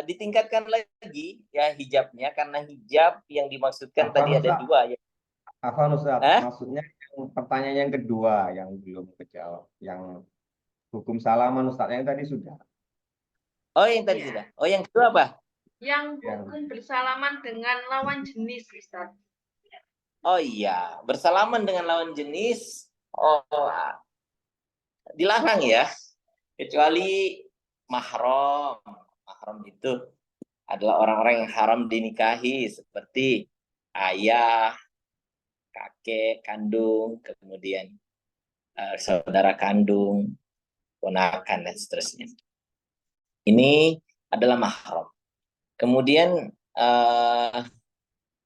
ditingkatkan lagi ya hijabnya, karena hijab yang dimaksudkan tadi ada dua ya. Afwan Ustaz, maksudnya pertanyaan yang kedua yang belum kejawab, yang hukum salaman Ustaz yang tadi sudah. Oh, yang tadi sudah. Oh, yang kedua apa? Yang hukum bersalaman dengan lawan jenis, Ustaz. Oh iya, bersalaman dengan lawan jenis dilarang ya, kecuali mahram. Mahram itu adalah orang-orang yang haram dinikahi, seperti ayah, kakek kandung, kemudian saudara kandung, ponakan, dan seterusnya. Ini adalah mahram. Kemudian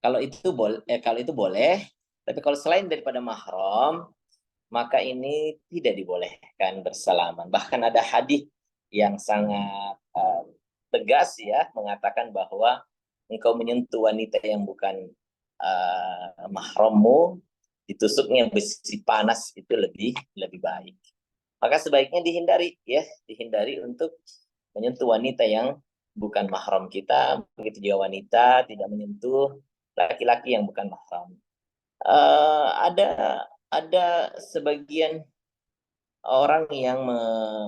kalau itu boleh, tapi kalau selain daripada mahram, maka ini tidak dibolehkan bersalaman. Bahkan ada hadis yang sangat tegas ya, mengatakan bahwa engkau menyentuh wanita yang bukan mahrammu, ditusuknya besi panas itu lebih baik. Maka sebaiknya dihindari untuk menyentuh wanita yang bukan mahram kita. Begitu juga wanita tidak menyentuh laki-laki yang bukan mahram. Ada sebagian orang yang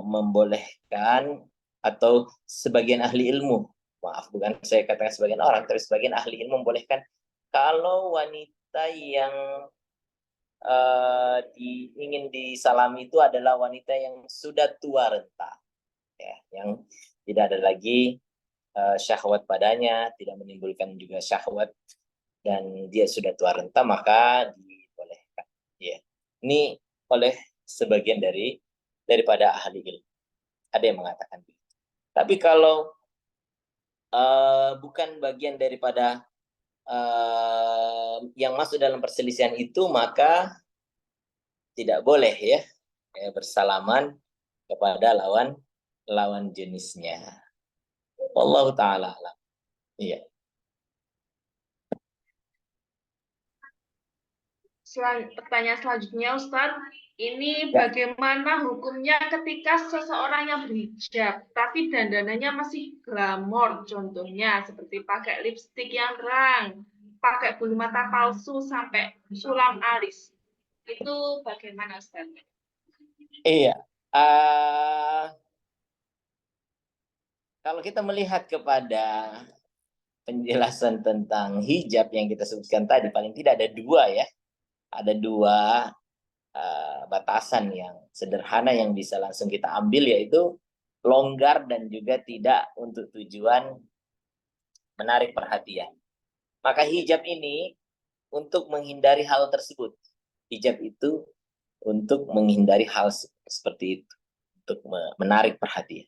membolehkan, atau sebagian ahli ilmu, maaf, bukan saya katakan sebagian orang, tapi sebagian ahli ilmu membolehkan kalau wanita yang ingin disalami itu adalah wanita yang sudah tua renta, ya, yang tidak ada lagi syahwat padanya, tidak menimbulkan juga syahwat, dan dia sudah tua renta, maka dibolehkan. Ya, ini oleh sebagian daripada ahli ilmu. Ada yang mengatakan begitu. Tapi kalau bukan bagian daripada yang masuk dalam perselisihan itu, maka tidak boleh ya bersalaman kepada lawan jenisnya. Wallahu ta'ala alam. Iya. Pertanyaan selanjutnya, Ustaz. Ini bagaimana hukumnya ketika seseorang yang berhijab, tapi dandanannya masih glamor, contohnya seperti pakai lipstik yang terang, pakai bulu mata palsu, sampai sulam alis. Itu bagaimana, Ustaz? Iya. Kalau kita melihat kepada penjelasan tentang hijab yang kita sebutkan tadi, paling tidak ada dua ya. Ada dua batasan yang sederhana yang bisa langsung kita ambil, yaitu longgar dan juga tidak untuk tujuan menarik perhatian. Maka hijab ini untuk menghindari hal tersebut. Hijab itu untuk menghindari hal seperti itu, untuk menarik perhatian.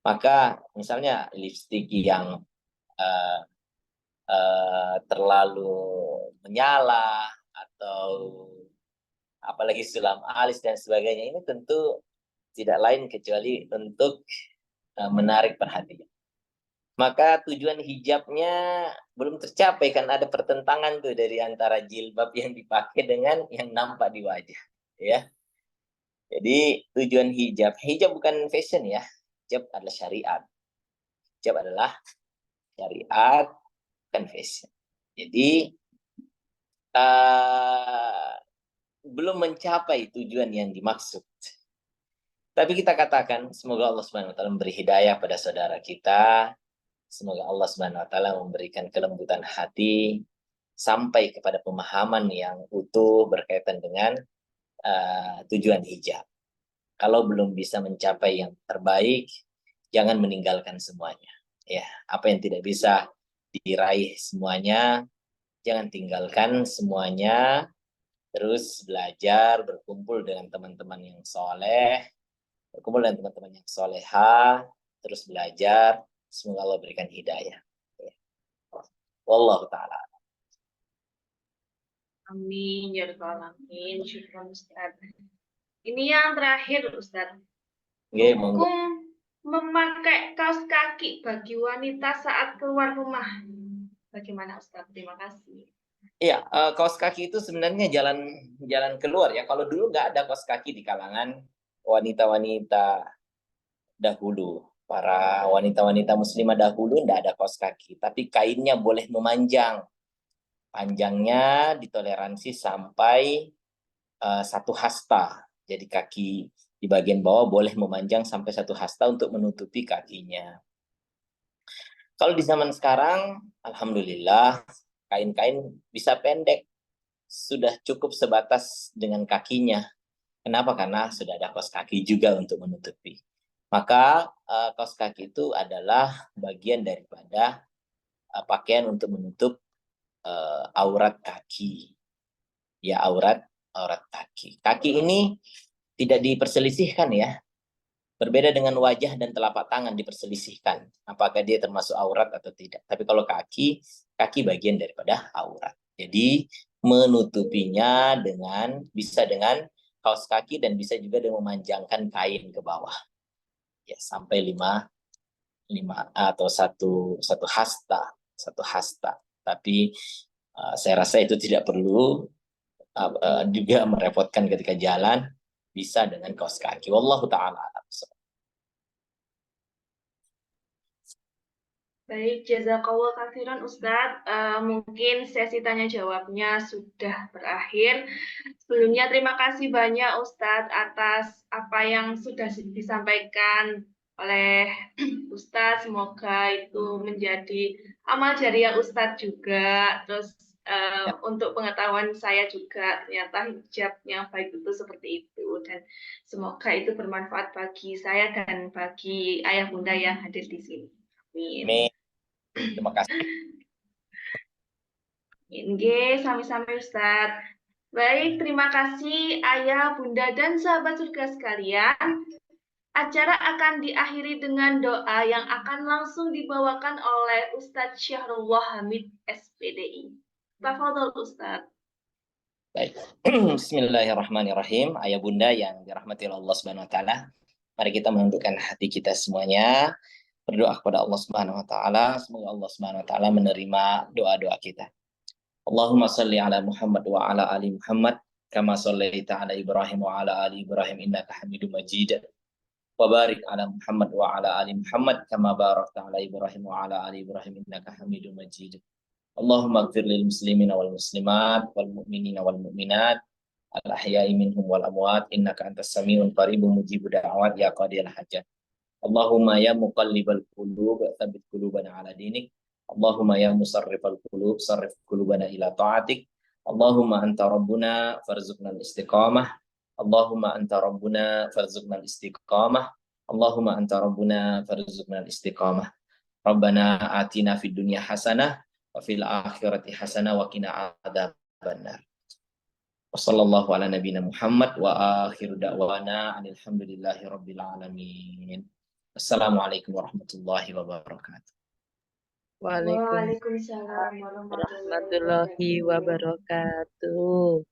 Maka misalnya lipstik yang terlalu menyala, atau apalagi sulam alis dan sebagainya, ini tentu tidak lain kecuali untuk menarik perhatian. Maka tujuan hijabnya belum tercapai, kan ada pertentangan tuh dari antara jilbab yang dipakai dengan yang nampak di wajah, ya. Jadi tujuan hijab bukan fashion ya. Hijab adalah syariat. Hijab adalah syariat, bukan fashion. Jadi belum mencapai tujuan yang dimaksud. Tapi kita katakan, semoga Allah Subhanahu wa taala memberi hidayah pada saudara kita. Semoga Allah Subhanahu wa taala memberikan kelembutan hati sampai kepada pemahaman yang utuh berkaitan dengan tujuan hijab. Kalau belum bisa mencapai yang terbaik, jangan meninggalkan semuanya. Ya, apa yang tidak bisa diraih semuanya, jangan tinggalkan semuanya. Terus belajar, berkumpul dengan teman-teman yang soleh, berkumpul dengan teman-teman yang soleha, terus belajar. Semoga Allah berikan hidayah. Wallahu ta'ala. Amin ya rabbal alamin. Syukran Ustaz. Ini yang terakhir Ustaz. Oke, monggo. Hukum memakai kaos kaki bagi wanita saat keluar rumah. Bagaimana Ustaz? Terima kasih. Iya, kaos kaki itu sebenarnya jalan keluar ya. Kalau dulu nggak ada kaos kaki di kalangan wanita-wanita dahulu. Para wanita-wanita muslimah dahulu nggak ada kaos kaki. Tapi kainnya boleh memanjang. Panjangnya ditoleransi sampai 1 hasta. Jadi kaki di bagian bawah boleh memanjang sampai 1 hasta untuk menutupi kakinya. Kalau di zaman sekarang, alhamdulillah, kain-kain bisa pendek. Sudah cukup sebatas dengan kakinya. Kenapa? Karena sudah ada kaos kaki juga untuk menutupi. Maka kaos kaki itu adalah bagian daripada pakaian untuk menutup aurat kaki. Ya, aurat kaki. Kaki ini tidak diperselisihkan ya. Berbeda dengan wajah dan telapak tangan diperselisihkan. Apakah dia termasuk aurat atau tidak. Tapi kalau kaki bagian daripada aurat. Jadi menutupinya bisa dengan kaos kaki dan bisa juga dengan memanjangkan kain ke bawah. Ya, sampai 5 atau satu hasta. Tapi saya rasa itu tidak perlu juga merepotkan ketika jalan, bisa dengan kaos kaki. Wallahu ta'ala. Baik, jazakallah khairan Ustadz. Mungkin sesi tanya jawabnya sudah berakhir. Sebelumnya terima kasih banyak Ustadz atas apa yang sudah disampaikan oleh Ustadz. Semoga itu menjadi amal jariah Ustadz juga. Terus untuk pengetahuan saya juga ternyata hijabnya baik itu seperti itu. Dan semoga itu bermanfaat bagi saya dan bagi ayah bunda yang hadir di sini. Amin. Terima kasih. Oke, sami-sami Ustadz. Baik, terima kasih Ayah, Bunda, dan sahabat surga sekalian. Acara akan diakhiri dengan doa yang akan langsung dibawakan oleh Ustadz Syahrullah Hamid, SPDI. Tafadhol Ustadz. Baik. Bismillahirrahmanirrahim. Ayah bunda yang dirahmati Allah Subhanahu wa taala. Mari kita menundukkan hati kita semuanya. Berdoa kepada Allah Subhanahu wa taala, semoga Allah Subhanahu wa taala menerima doa-doa kita. Allahumma shalli ala Muhammad wa ala ali Muhammad kama shallaita ala Ibrahim wa ala ali Ibrahim innaka Hamidum Majid. Wa barik ala Muhammad wa ala ali Muhammad kama barakta ala Ibrahim wa ala ali Ibrahim innaka Hamidum Majid. Allahumma ighfir lil muslimina wal muslimat wal mu'minina wal mu'minat al ahya'i minhum wal amwat innaka antas samiun qaribun mujibud da'awat ya qadiyal hajat. Allahumma ya muqallibal qulub tsabbit qulubana ala dinik. Allahumma ya musarrifal qulub sarrif qulubana ila ta'atik. Allahumma anta rabbuna farzuqna al-istiqamah. Allahumma anta rabbuna farzuqna al-istiqamah. Allahumma anta rabbuna farzuqna al-istiqamah. Rabbana atina fid dunya hasanah wa fil akhirati hasanah wa qina adzabannar. Wassallallahu ala nabiyina Muhammad wa akhiru da'wana alhamdulillahi rabbil alamin. Assalamualaikum warahmatullahi wabarakatuh. Waalaikumsalam warahmatullahi warahmatullahi wabarakatuh.